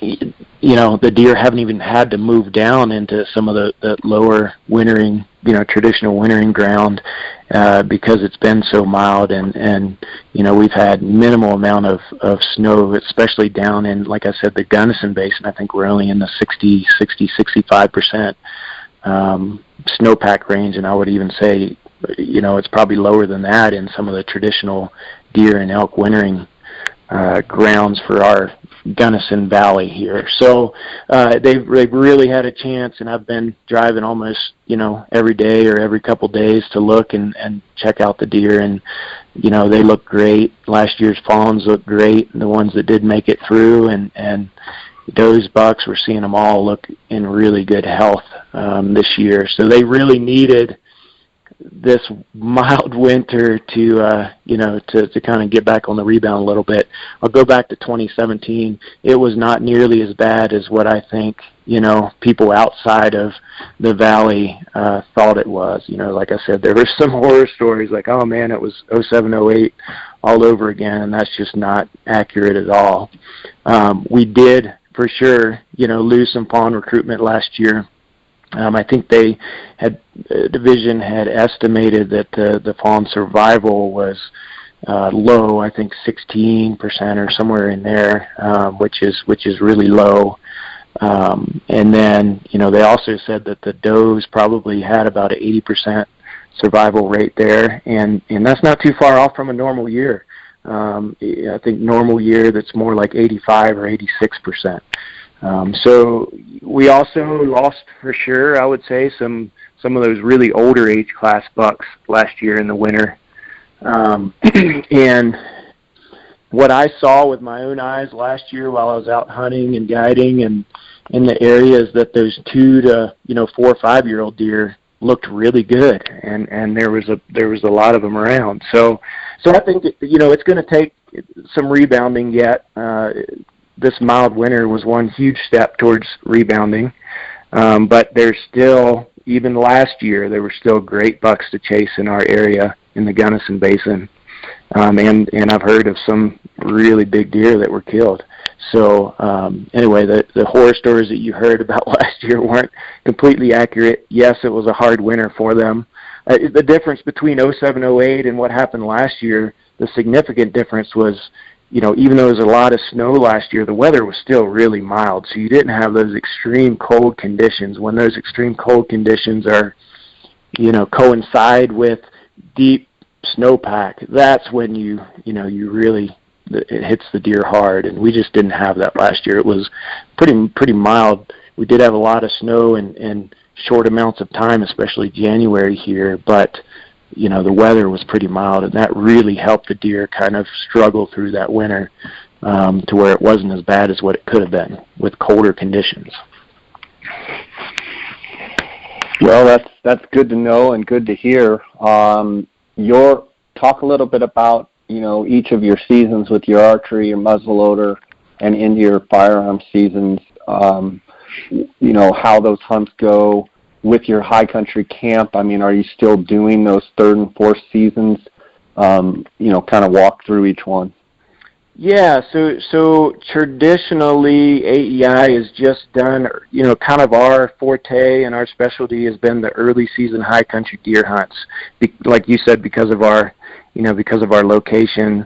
the deer haven't even had to move down into some of the lower wintering, traditional wintering ground because it's been so mild. And we've had minimal amount of snow, especially down in, like I said, the Gunnison Basin. I think we're only in the 65% snowpack range, and I would even say, it's probably lower than that in some of the traditional deer and elk wintering grounds for our Gunnison Valley here. So they've really had a chance, and I've been driving almost every day or every couple days to look and check out the deer, and they look great. Last year's fawns look great, the ones that did make it through, and those bucks, we're seeing them all look in really good health this year. So they really needed this mild winter to kind of get back on the rebound a little bit. I'll go back to 2017. It was not nearly as bad as what I think, people outside of the valley thought it was. Like I said, there were some horror stories like, oh man, it was 07, 08 all over again, and that's just not accurate at all. We did, for sure, lose some fawn recruitment last year. I think division had estimated that the fawn survival was low. I think 16% or somewhere in there, which is really low. And then they also said that the does probably had about an 80% survival rate there, and that's not too far off from a normal year. I think normal year that's more like 85 or 86%. So we also lost, for sure, I would say, some of those really older age class bucks last year in the winter. And what I saw with my own eyes last year while I was out hunting and guiding and in the area is that those 2 to 4 or 5-year-old deer looked really good, and there was a lot of them around. So I think it's going to take some rebounding yet. This mild winter was one huge step towards rebounding, but there's still, even last year, there were still great bucks to chase in our area in the Gunnison Basin, and I've heard of some really big deer that were killed. So anyway, the horror stories that you heard about last year weren't completely accurate. Yes, it was a hard winter for them. The difference between 07, 08 and what happened last year, the significant difference was, even though there was a lot of snow last year, the weather was still really mild, so you didn't have those extreme cold conditions. When those extreme cold conditions are, coincide with deep snowpack, that's when you really, it hits the deer hard, and we just didn't have that last year. It was pretty mild. We did have a lot of snow in short amounts of time, especially January here, but the weather was pretty mild, and that really helped the deer kind of struggle through that winter to where it wasn't as bad as what it could have been with colder conditions. Well, that's good to know and good to hear. Talk a little bit about each of your seasons with your archery, your muzzleloader, and into your firearm seasons. How those hunts go. with your high country camp? I mean, are you still doing those third and fourth seasons? Kind of walk through each one. Yeah, so traditionally AEI is just done, kind of our forte and our specialty has been the early season high country deer hunts. Like you said, because of our location,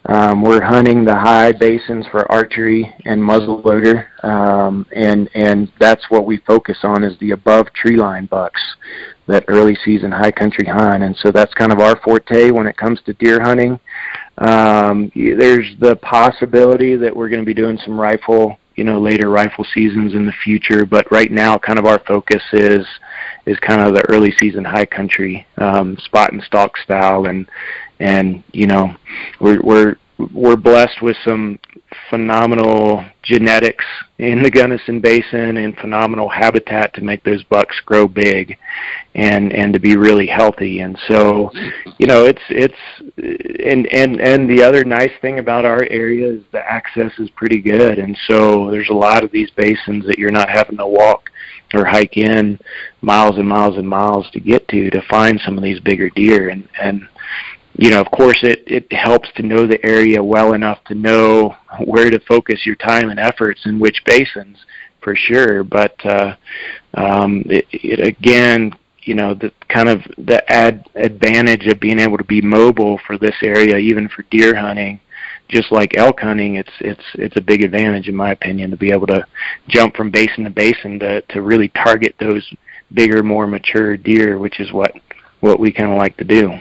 we're hunting the high basins for archery and muzzleloader, and that's what we focus on is the above tree line bucks, that early season high country hunt, and so that's kind of our forte when it comes to deer hunting. There's the possibility that we're going to be doing some rifle, later rifle seasons in the future, but right now kind of our focus is kind of the early season high country, spot and stalk style, and we're blessed with some phenomenal genetics in the Gunnison Basin and phenomenal habitat to make those bucks grow big and to be really healthy. And so, it's the other nice thing about our area is the access is pretty good. And so there's a lot of these basins that you're not having to walk or hike in miles and miles and miles to get to find some of these bigger deer. And of course, it helps to know the area well enough to know where to focus your time and efforts in which basins, for sure. But again, the kind of the advantage of being able to be mobile for this area, even for deer hunting, just like elk hunting, it's a big advantage in my opinion to be able to jump from basin to basin to really target those bigger, more mature deer, which is what we kind of like to do.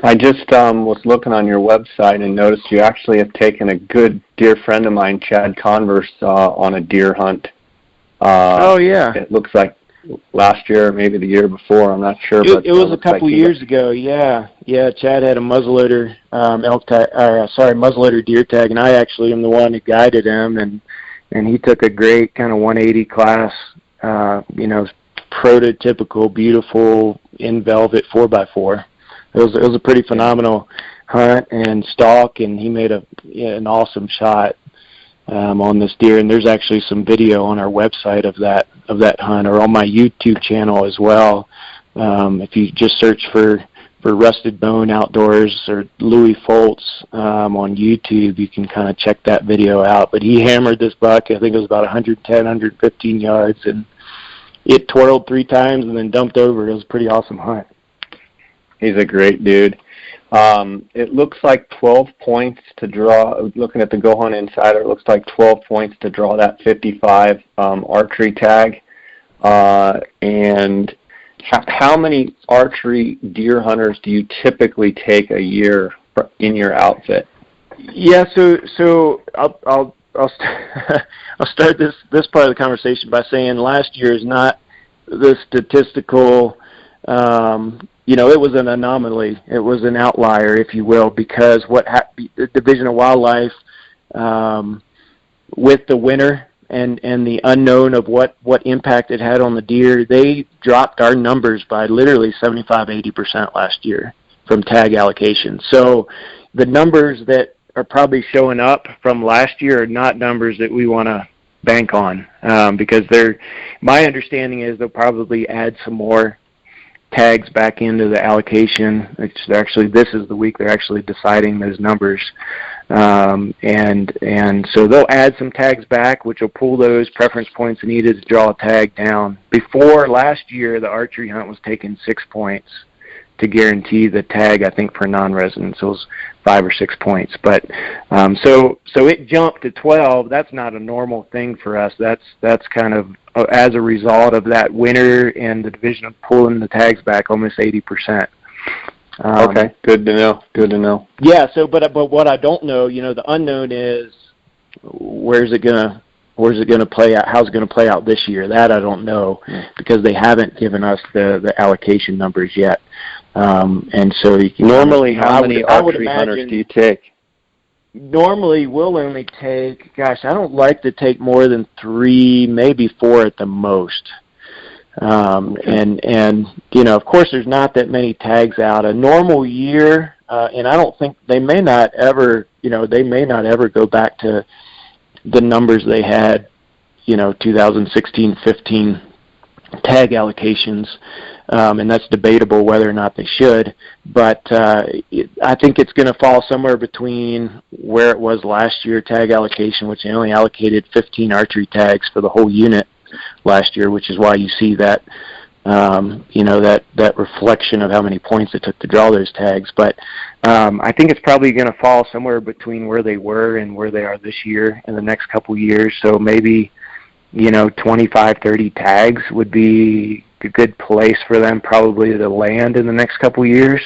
I just was looking on your website and noticed you actually have taken a good dear friend of mine, Chad Converse, on a deer hunt. Oh, yeah. It looks like last year, maybe the year before. I'm not sure. It was a couple years ago, yeah. Yeah, Chad had a muzzleloader muzzleloader deer tag, and I actually am the one who guided him, and he took a great kind of 180 class, prototypical, beautiful, in velvet 4x4. It was a pretty phenomenal hunt and stalk, and he made an awesome shot on this deer. And there's actually some video on our website of that hunt, or on my YouTube channel as well. If you just search for Rusted Bone Outdoors or Lewie Foltz on YouTube, you can kind of check that video out. But he hammered this buck. I think it was about 110, 115 yards, and it twirled 3 times and then dumped over. It was a pretty awesome hunt. He's a great dude. It looks like 12 points to draw. Looking at the Go Hunt Insider, it looks like 12 points to draw that 55 archery tag. And how many archery deer hunters do you typically take a year in your outfit? Yeah, so I'll start this part of the conversation by saying last year is not the statistical. It was an anomaly. It was an outlier, if you will, because the Division of Wildlife, with the winter and the unknown of what impact it had on the deer, they dropped our numbers by literally 75-80% last year from tag allocation. So the numbers that are probably showing up from last year are not numbers that we want to bank on, because my understanding is they'll probably add some more tags back into the allocation. This is the week they're actually deciding those numbers, and so they'll add some tags back, which will pull those preference points needed to draw a tag down. Before last year, the archery hunt was taking 6 points to guarantee the tag. I think for non-residents it was 5 or 6 points, but so it jumped to 12. That's not a normal thing for us. That's kind of as a result of that winter and the division of pulling the tags back almost 80%. Okay, good to know. Yeah. So, but what I don't know, the unknown is where's it gonna play out? How's it gonna play out this year? That I don't know, because they haven't given us the allocation numbers yet. And so you can normally, how many archery hunters do you take? Normally, we'll only take, I don't like to take more than 3, maybe 4 at the most. And of course, there's not that many tags out. A normal year, and I don't think they may not ever go back to the numbers they had, 2016, 15, tag allocations, and that's debatable whether or not they should. But I think it's going to fall somewhere between where it was last year, tag allocation, which they only allocated 15 archery tags for the whole unit last year, which is why you see that, that reflection of how many points it took to draw those tags. But I think it's probably going to fall somewhere between where they were and where they are this year in the next couple years. So maybe 25, 30 tags would be a good place for them probably to land in the next couple years,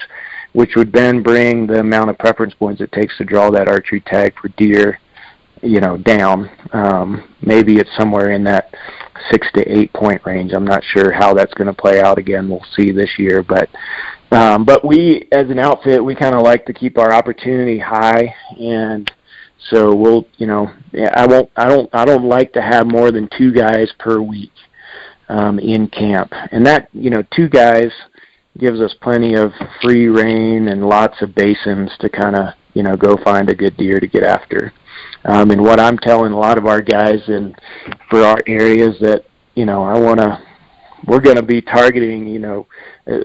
which would then bring the amount of preference points it takes to draw that archery tag for deer, down. Maybe it's somewhere in that 6 to 8 point range. I'm not sure how that's going to play out. Again, we'll see this year, but we, as an outfit, we kind of like to keep our opportunity high, and so we'll, I don't like to have more than 2 guys per week in camp, and that 2 guys gives us plenty of free rein and lots of basins to kind of go find a good deer to get after. And what I'm telling a lot of our guys and for our areas that we're going to be targeting, a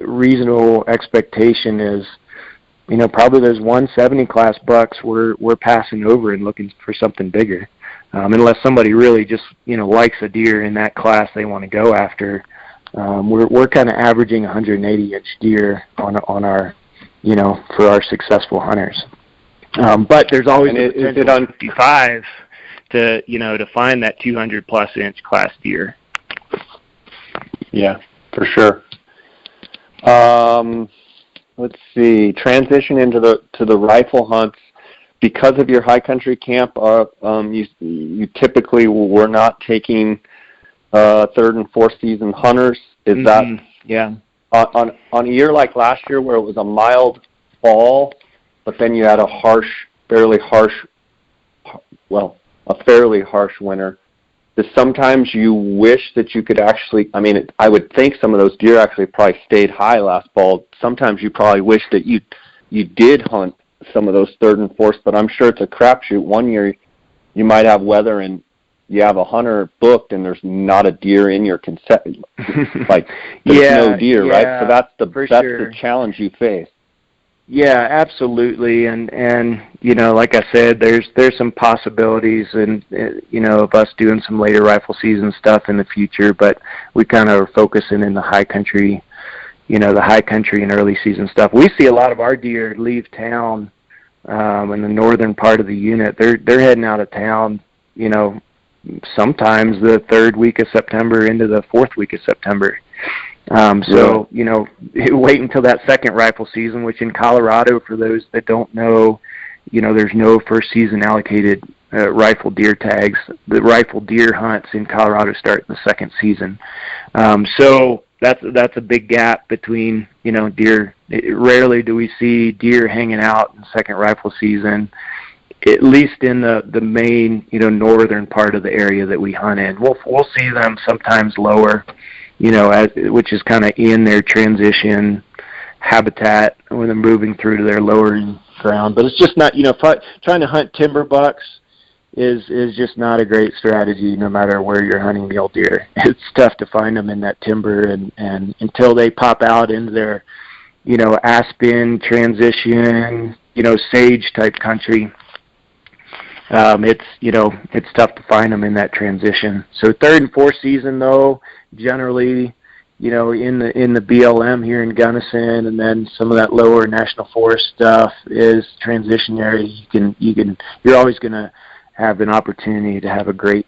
reasonable expectation is, probably those 170 class bucks we're passing over and looking for something bigger. Unless somebody really just, likes a deer in that class they want to go after. We're kind of averaging 180-inch deer on our, for our successful hunters. But there's always a potential on 55 to find that 200+ inch class deer. Yeah, for sure. Let's see. Transition into the rifle hunts. Because of your high country camp, you typically were not taking 3rd and 4th season hunters. Is that on a year like last year where it was a mild fall, but then you had a fairly harsh winter? Is sometimes you wish that you could actually, I would think some of those deer actually probably stayed high last fall. Sometimes you probably wish that you did hunt some of those 3rd and 4th, but I'm sure it's a crapshoot. One year you might have weather and you have a hunter booked and there's not a deer in your consent. Like, there's no deer, right? So that's the challenge you face. Yeah, absolutely. And like I said, there's some possibilities and, of us doing some later rifle season stuff in the future, but we kind of are focusing in the high country, the high country and early season stuff. We see a lot of our deer leave town in the northern part of the unit. They're heading out of town, sometimes the 3rd week of September into the 4th week of September. So, wait until that 2nd rifle season, which in Colorado, for those that don't know, there's no first season allocated rifle deer tags. The rifle deer hunts in Colorado start in the 2nd season. So that's a big gap between, deer. Rarely do we see deer hanging out in 2nd rifle season, at least in the main, northern part of the area that we hunt in. We'll see them sometimes lower, which is kind of in their transition habitat when they're moving through to their lowering ground. But it's just not, trying to hunt timber bucks is just not a great strategy no matter where you're hunting mule deer. It's tough to find them in that timber, and until they pop out into their, aspen transition, sage type country, it's tough to find them in that transition. So 3rd and 4th season, though, generally, in the BLM here in Gunnison, and then some of that lower national forest stuff is transitionary. You're always going to have an opportunity to have a great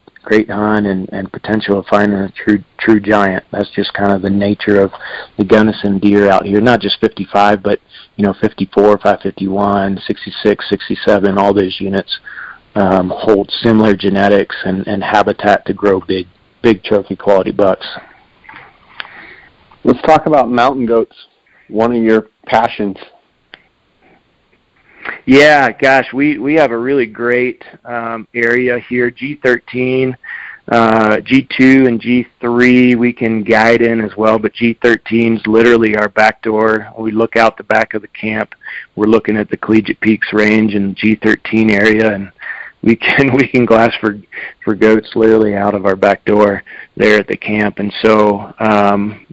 hunt and potential of finding a true giant. That's just kind of the nature of the Gunnison deer out here. Not just 55, but 54, 551, 66, 67. All those units hold similar genetics and habitat to grow big trophy quality bucks. Let's talk about mountain goats, one of your passions. Yeah, gosh, we have a really great area here. G13, G2, and G3 we can guide in as well, but G13 is literally our back door. We look out the back of the camp. We're looking at the Collegiate Peaks Range and G13 area, and we can glass for goats literally out of our back door. there at the camp. And so,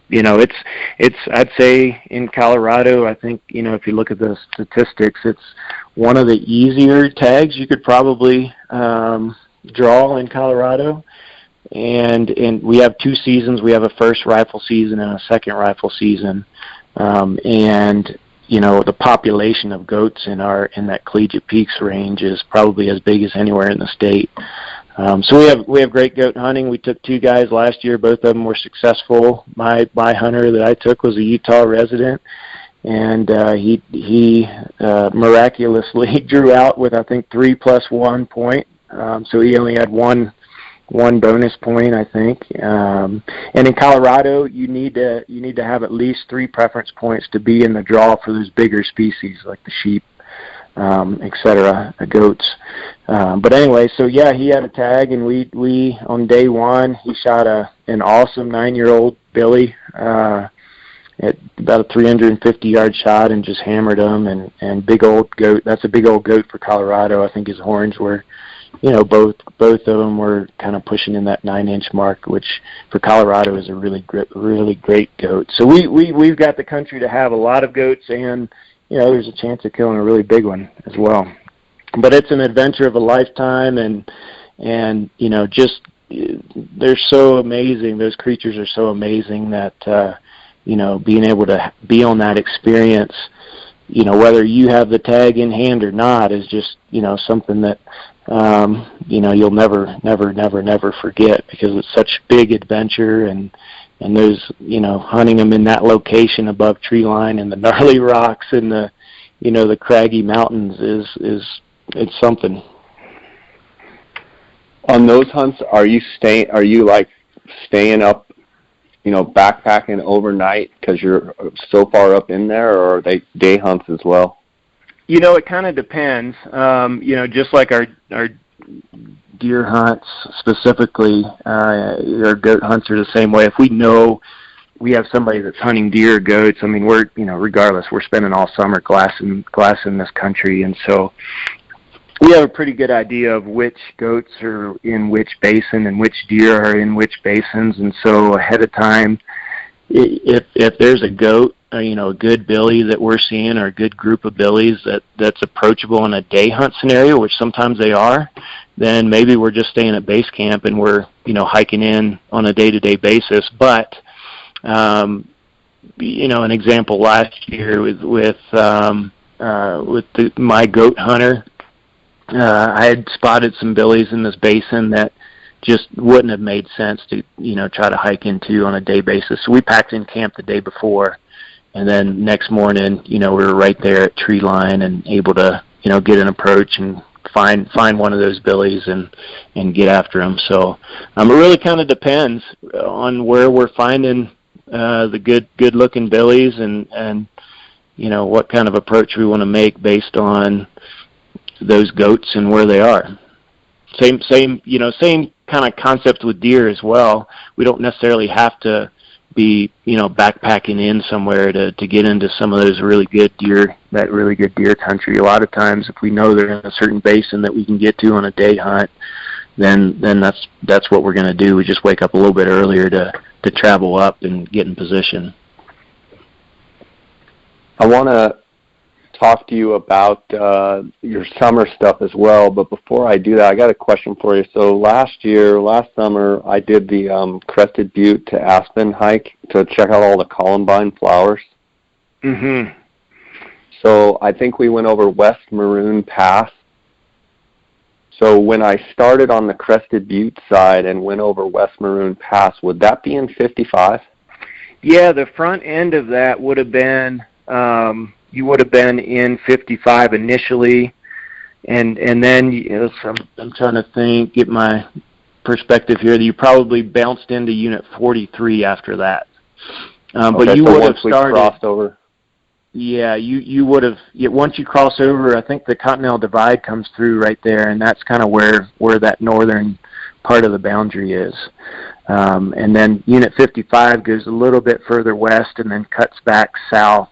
it's I'd say in Colorado, I think, if you look at the statistics, it's one of the easier tags you could probably draw in Colorado. And we have 2 seasons. We have a first rifle season and a second rifle season. And the population of goats in that Collegiate Peaks range is probably as big as anywhere in the state. So we have great goat hunting. We took 2 guys last year. Both of them were successful. My hunter that I took was a Utah resident, and he miraculously drew out with, I think, 3 + 1 point. So he only had one bonus point, I think. And in Colorado, you need to have at least 3 preference points to be in the draw for those bigger species like the sheep, etc., the goats. But anyway, so yeah, he had a tag, and we on day 1 he shot an awesome 9-year-old Billy at about a 350-yard shot and just hammered him. And big old goat. That's a big old goat for Colorado. I think his horns were, both of them were kind of pushing in that 9-inch mark, which for Colorado is a really great goat. So we've got the country to have a lot of goats, and there's a chance of killing a really big one as well. But it's an adventure of a lifetime, and just they're so amazing. Those creatures are so amazing that being able to be on that experience, whether you have the tag in hand or not, is just something that you'll never forget, because it's such big adventure, and those, hunting them in that location above tree line and the gnarly rocks and the craggy mountains it's something. On those hunts, are you staying up, backpacking overnight because you're so far up in there, or are they day hunts as well? It kind of depends. Just like our deer hunts specifically, our goat hunts are the same way. If we know we have somebody that's hunting deer or goats, I mean, we're, regardless, we're spending all summer glassing this country, and so we have a pretty good idea of which goats are in which basin and which deer are in which basins. And so ahead of time, if there's a goat, a good billy that we're seeing, or a good group of billies that's approachable in a day hunt scenario, which sometimes they are, then maybe we're just staying at base camp and we're, hiking in on a day-to-day basis. But, an example last year with my goat hunter, I had spotted some billies in this basin that just wouldn't have made sense to, try to hike into on a day basis. So we packed in camp the day before, and then next morning, we were right there at tree line and able to, get an approach and find one of those billies and get after them. So it really kind of depends on where we're finding the good looking billies and what kind of approach we want to make based on those goats and where they are. Same kind of concept with deer as well. We don't necessarily have to be, backpacking in somewhere to get into some of those really good deer country. A lot of times, if we know they're in a certain basin that we can get to on a day hunt, then that's what we're going to do. We just wake up a little bit earlier to travel up and get in position. I want to talk to you about your summer stuff as well, but before I do that, I got a question for you. So last summer, I did the Crested Butte to Aspen hike to check out all the columbine flowers. Mm-hmm. So I think we went over West Maroon Pass. So when I started on the Crested Butte side and went over West Maroon Pass, would that be in 55? Yeah, the front end of that would have been you would have been in 55 initially, and then I'm trying to think, get my perspective here. You probably bounced into Unit 43 after that, but you would have started. Crossed over. Yeah, you would have. Once you cross over, I think the Continental Divide comes through right there, and that's kind of where that northern part of the boundary is. And then Unit 55 goes a little bit further west and then cuts back south.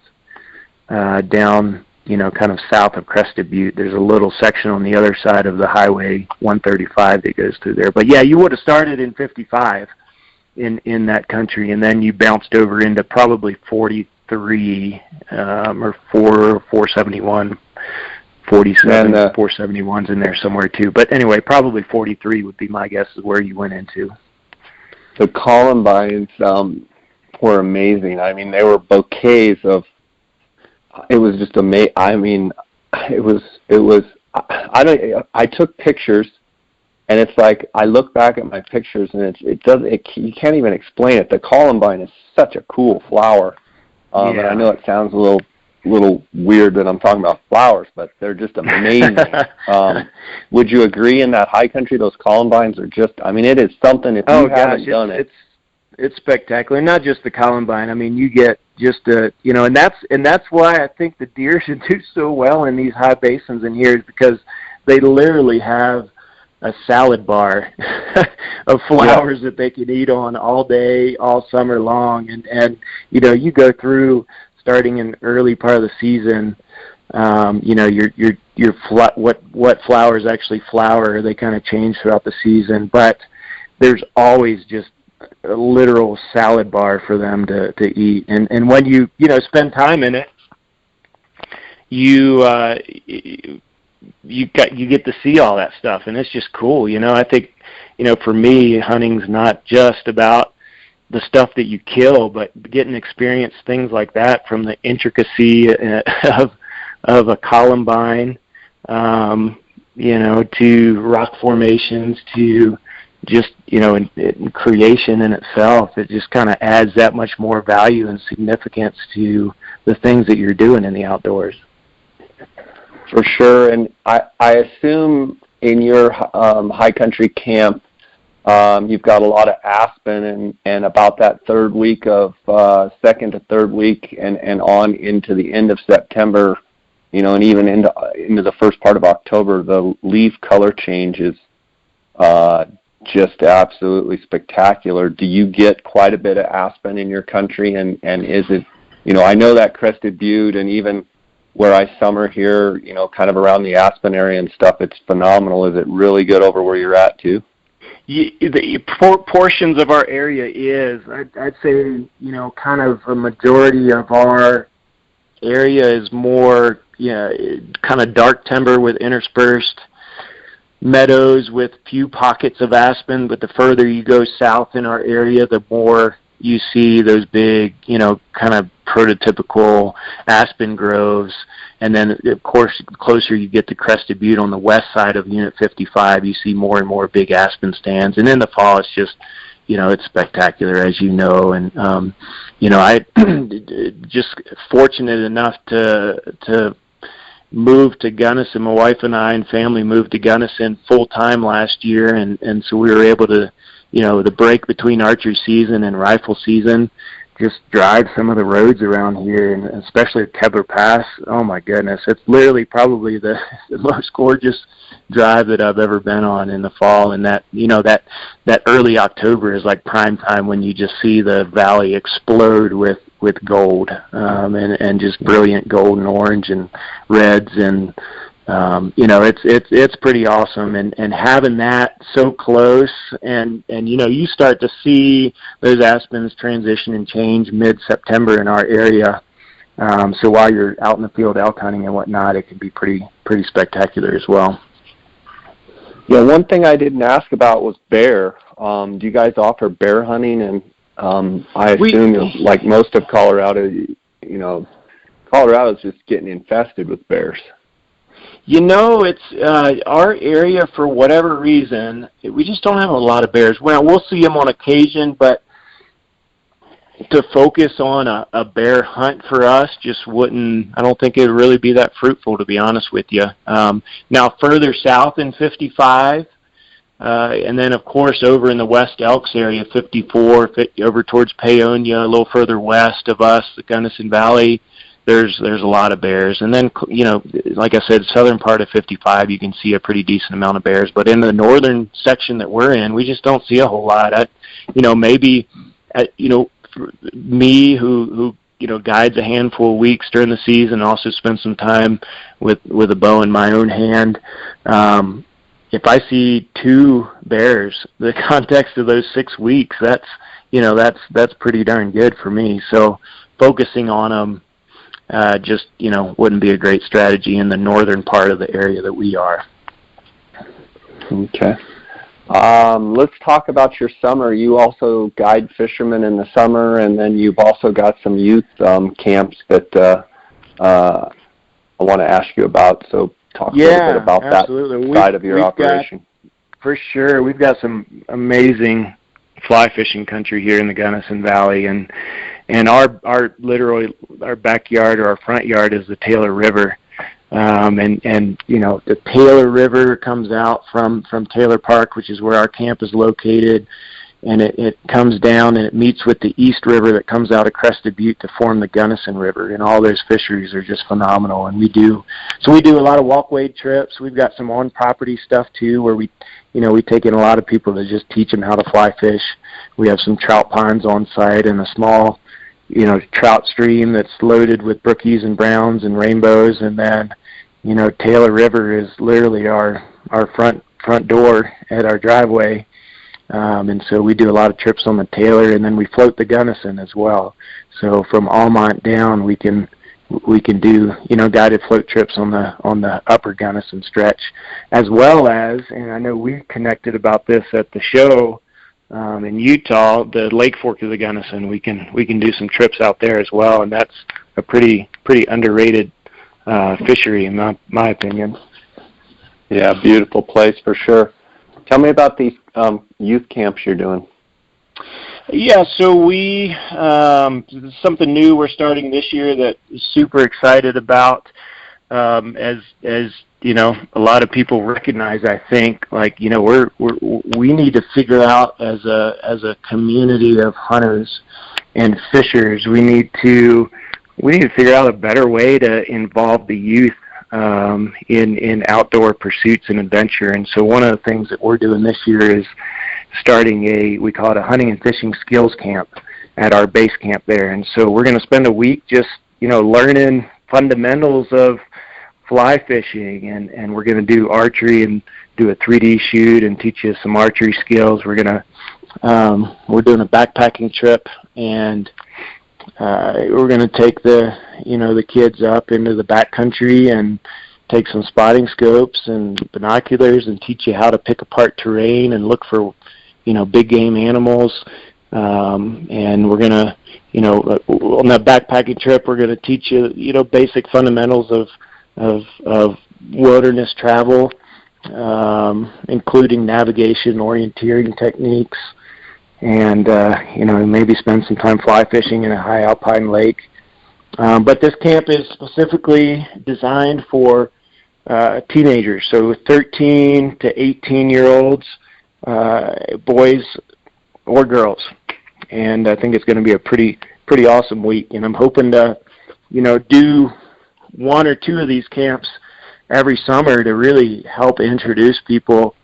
Down, kind of south of Crested Butte. There's a little section on the other side of the Highway 135 that goes through there. But yeah, you would have started in 55 in that country, and then you bounced over into probably 43 or 471, 47, 471's in there somewhere too. But anyway, probably 43 would be my guess is where you went into. The Columbines were amazing. I mean, they were bouquets of. It was just amazing. I mean, it was. I took pictures, and it's like I look back at my pictures, and you can't even explain it. The Columbine is such a cool flower, and I know it sounds a little weird that I'm talking about flowers, but they're just amazing. Would you agree in that high country, those Columbines are just, I mean, it is something if you haven't done it. It's spectacular. Not just the Columbine. I mean, you get just and that's why I think the deer should do so well in these high basins in here, is because they literally have a salad bar of flowers that they can eat on all day, all summer long. And you go through starting in early part of the season, what flowers actually flower, they kind of change throughout the season, but there's always just a literal salad bar for them to eat. And when you spend time in it, you get to see all that stuff, and it's just cool. I think, for me, hunting's not just about the stuff that you kill, but getting to experience things like that, from the intricacy of a Columbine, to rock formations, to just, in creation in itself. It just kind of adds that much more value and significance to the things that you're doing in the outdoors. For sure. And I assume in your high country camp, you've got a lot of aspen, and about that third week of second to third week and on into the end of September, and even into the first part of October, the leaf color change is just absolutely spectacular. Do you get quite a bit of aspen in your country? And is it, I know that Crested Butte, and even where I summer here, kind of around the Aspen area and stuff, it's phenomenal. Is it really good over where you're at too? The portions of our area is, I'd say, kind of a majority of our area is more, kind of dark timber with interspersed meadows with few pockets of aspen. But the further you go south in our area, the more you see those big, kind of prototypical aspen groves. And then, of course, the closer you get to Crested Butte on the west side of Unit 55, you see more and more big aspen stands. And in the fall, it's just, it's spectacular, as you know. And, I just fortunate enough to moved to Gunnison. My wife and I and family moved to Gunnison full-time last year, and so we were able to, the break between archery season and rifle season, just drive some of the roads around here, and especially at Kebler Pass. Oh my goodness, it's literally probably the most gorgeous drive that I've ever been on in the fall. And that that early October is like prime time when you just see the valley explode with gold, and just brilliant gold and orange and reds, and it's pretty awesome. And having that so close, and you start to see those aspens transition and change mid-September in our area. So while you're out in the field elk hunting and whatnot, it can be pretty spectacular as well. Yeah, one thing I didn't ask about was bear. Do you guys offer bear hunting? And I assume, like most of Colorado, Colorado's just getting infested with bears. It's our area, for whatever reason, we just don't have a lot of bears. Well, we'll see them on occasion, but to focus on a bear hunt for us just wouldn't, I don't think it would really be that fruitful, to be honest with you. Now, further south in 55, and then, of course, over in the West Elks area, 54, over towards Paonia, a little further west of us, the Gunnison Valley, there's a lot of bears. And then, like I said, southern part of 55, you can see a pretty decent amount of bears. But in the northern section that we're in, we just don't see a whole lot. Maybe, me who guides a handful of weeks during the season, also spend some time with a bow in my own hand. If I see 2 bears, the context of those 6 weeks, that's, that's pretty darn good for me. So focusing on them just wouldn't be a great strategy in the northern part of the area that we are. Okay. Let's talk about your summer. You also guide fishermen in the summer, and then you've also got some youth camps that I want to ask you about. So talk a little bit about absolutely. that side of your operation. For sure. We've got some amazing fly fishing country here in the Gunnison Valley, and our literally our backyard or our front yard is the Taylor River. And the Taylor River comes out from Taylor Park, which is where our camp is located, and it comes down and it meets with the East River that comes out of Crested Butte to form the Gunnison River, and all those fisheries are just phenomenal. And we do a lot of walkway trips. We've got some on-property stuff too, where we take in a lot of people to just teach them how to fly fish. We have some trout ponds on site and a small trout stream that's loaded with brookies and browns and rainbows, and then Taylor River is literally our front door at our driveway, and so we do a lot of trips on the Taylor, and then we float the Gunnison as well. So from Almont down, we can do guided float trips on the upper Gunnison stretch, as well as, and I know we connected about this at the show in Utah, the Lake Fork of the Gunnison. We can do some trips out there as well, and that's a pretty underrated fishery in my opinion. Yeah, beautiful place for sure. Tell me about these youth camps you're doing. Yeah, so we something new we're starting this year that is super excited about. As a lot of people recognize, I think, we need to figure out as a community of hunters and fishers, we need to figure out a better way to involve the youth in outdoor pursuits and adventure. And so one of the things that we're doing this year is starting we call it a hunting and fishing skills camp at our base camp there. And so we're going to spend a week just, learning fundamentals of fly fishing, and we're going to do archery and do a 3D shoot and teach you some archery skills. We're doing a backpacking trip, and we're going to take the kids up into the backcountry and take some spotting scopes and binoculars and teach you how to pick apart terrain and look for big game animals. And we're going to on that backpacking trip, we're going to teach you basic fundamentals of wilderness travel, including navigation, orienteering techniques, and maybe spend some time fly fishing in a high alpine lake. But this camp is specifically designed for teenagers, so 13 to 18-year-olds, boys or girls. And I think it's going to be a pretty awesome week. And I'm hoping to, do one or two of these camps every summer to really help introduce people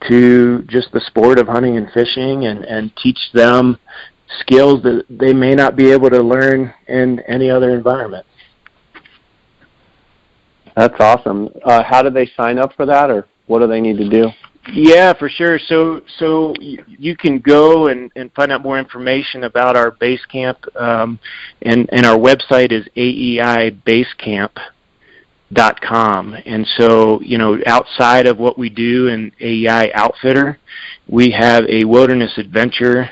to just the sport of hunting and fishing, and teach them skills that they may not be able to learn in any other environment. That's awesome. How do they sign up for that, or what do they need to do? Yeah, for sure. So you can go and find out more information about our base camp, and our website is aeibasecamp.com. And so, outside of what we do in AEI Outfitter, we have a wilderness adventure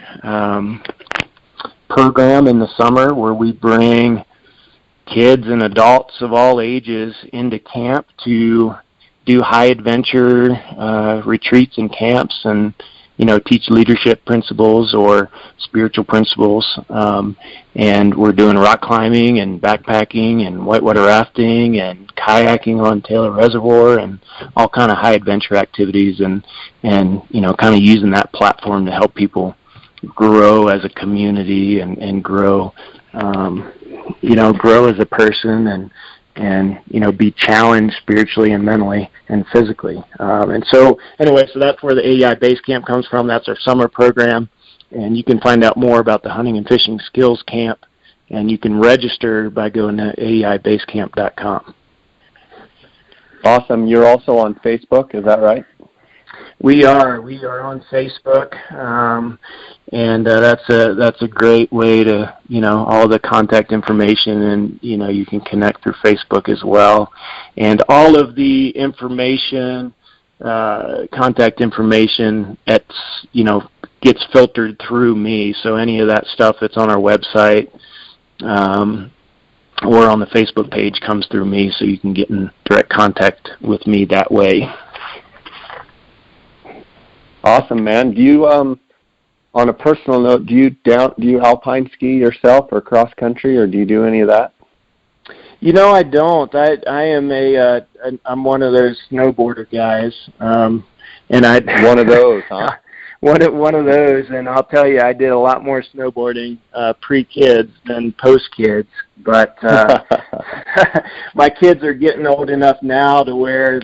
program in the summer where we bring kids and adults of all ages into camp to do high adventure retreats and camps, and teach leadership principles or spiritual principles. And we're doing rock climbing and backpacking and whitewater rafting and kayaking on Taylor Reservoir and all kind of high adventure activities, and kind of using that platform to help people grow as a community and grow as a person, and be challenged spiritually and mentally and physically. And so that's where the AEI Base Camp comes from. That's our summer program, and you can find out more about the Hunting and Fishing Skills Camp, and you can register by going to aeibasecamp.com. Awesome. You're also on Facebook, is that right? We are on Facebook, and that's a great way to, all the contact information, and you can connect through Facebook as well, and all of the information, contact information, gets filtered through me. So any of that stuff that's on our website or on the Facebook page comes through me, so you can get in direct contact with me that way. Awesome, man. Do you, on a personal note, do you alpine ski yourself or cross country, or do you do any of that? I don't. I am I'm one of those snowboarder guys, and one of those, huh? One of those, and I'll tell you, I did a lot more snowboarding pre-kids than post-kids. But my kids are getting old enough now to where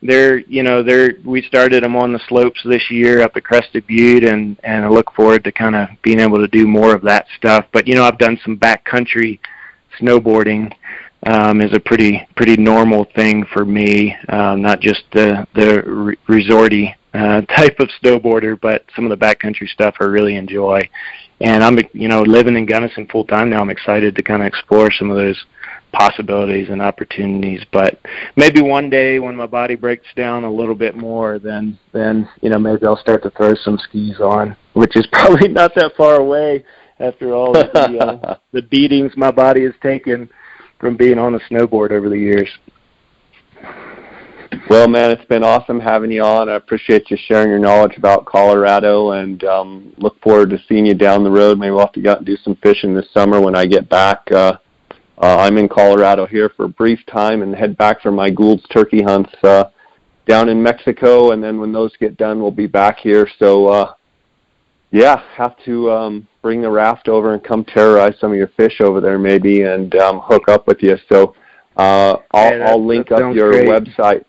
we started them on the slopes this year up at Crested Butte, and I look forward to kind of being able to do more of that stuff. But I've done some backcountry snowboarding. Is a pretty normal thing for me, not just the resorty type of snowboarder, but some of the backcountry stuff I really enjoy. And I'm living in Gunnison full time now. I'm excited to kind of explore some of those possibilities and opportunities. But maybe one day when my body breaks down a little bit more, then maybe I'll start to throw some skis on, which is probably not that far away after all of the beatings my body has taken from being on a snowboard over the years. Well, man, it's been awesome having you on. I appreciate you sharing your knowledge about Colorado, and look forward to seeing you down the road. Maybe we'll have to go out and do some fishing this summer when I get back. I'm in Colorado here for a brief time and head back for my Gould's turkey hunts down in Mexico, and then when those get done, we'll be back here. So, have to bring the raft over and come terrorize some of your fish over there maybe, and hook up with you. So I'll link up your website.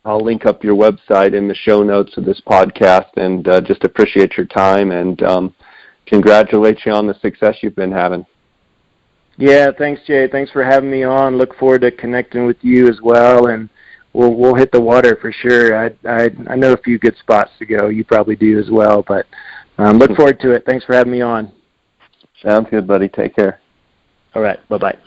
I'll link up your website in the show notes of this podcast, and just appreciate your time and congratulate you on the success you've been having. Yeah, thanks, Jay. Thanks for having me on. Look forward to connecting with you as well, and we'll hit the water for sure. I know a few good spots to go. You probably do as well, but look forward to it. Thanks for having me on. Sounds good, buddy. Take care. All right. Bye-bye.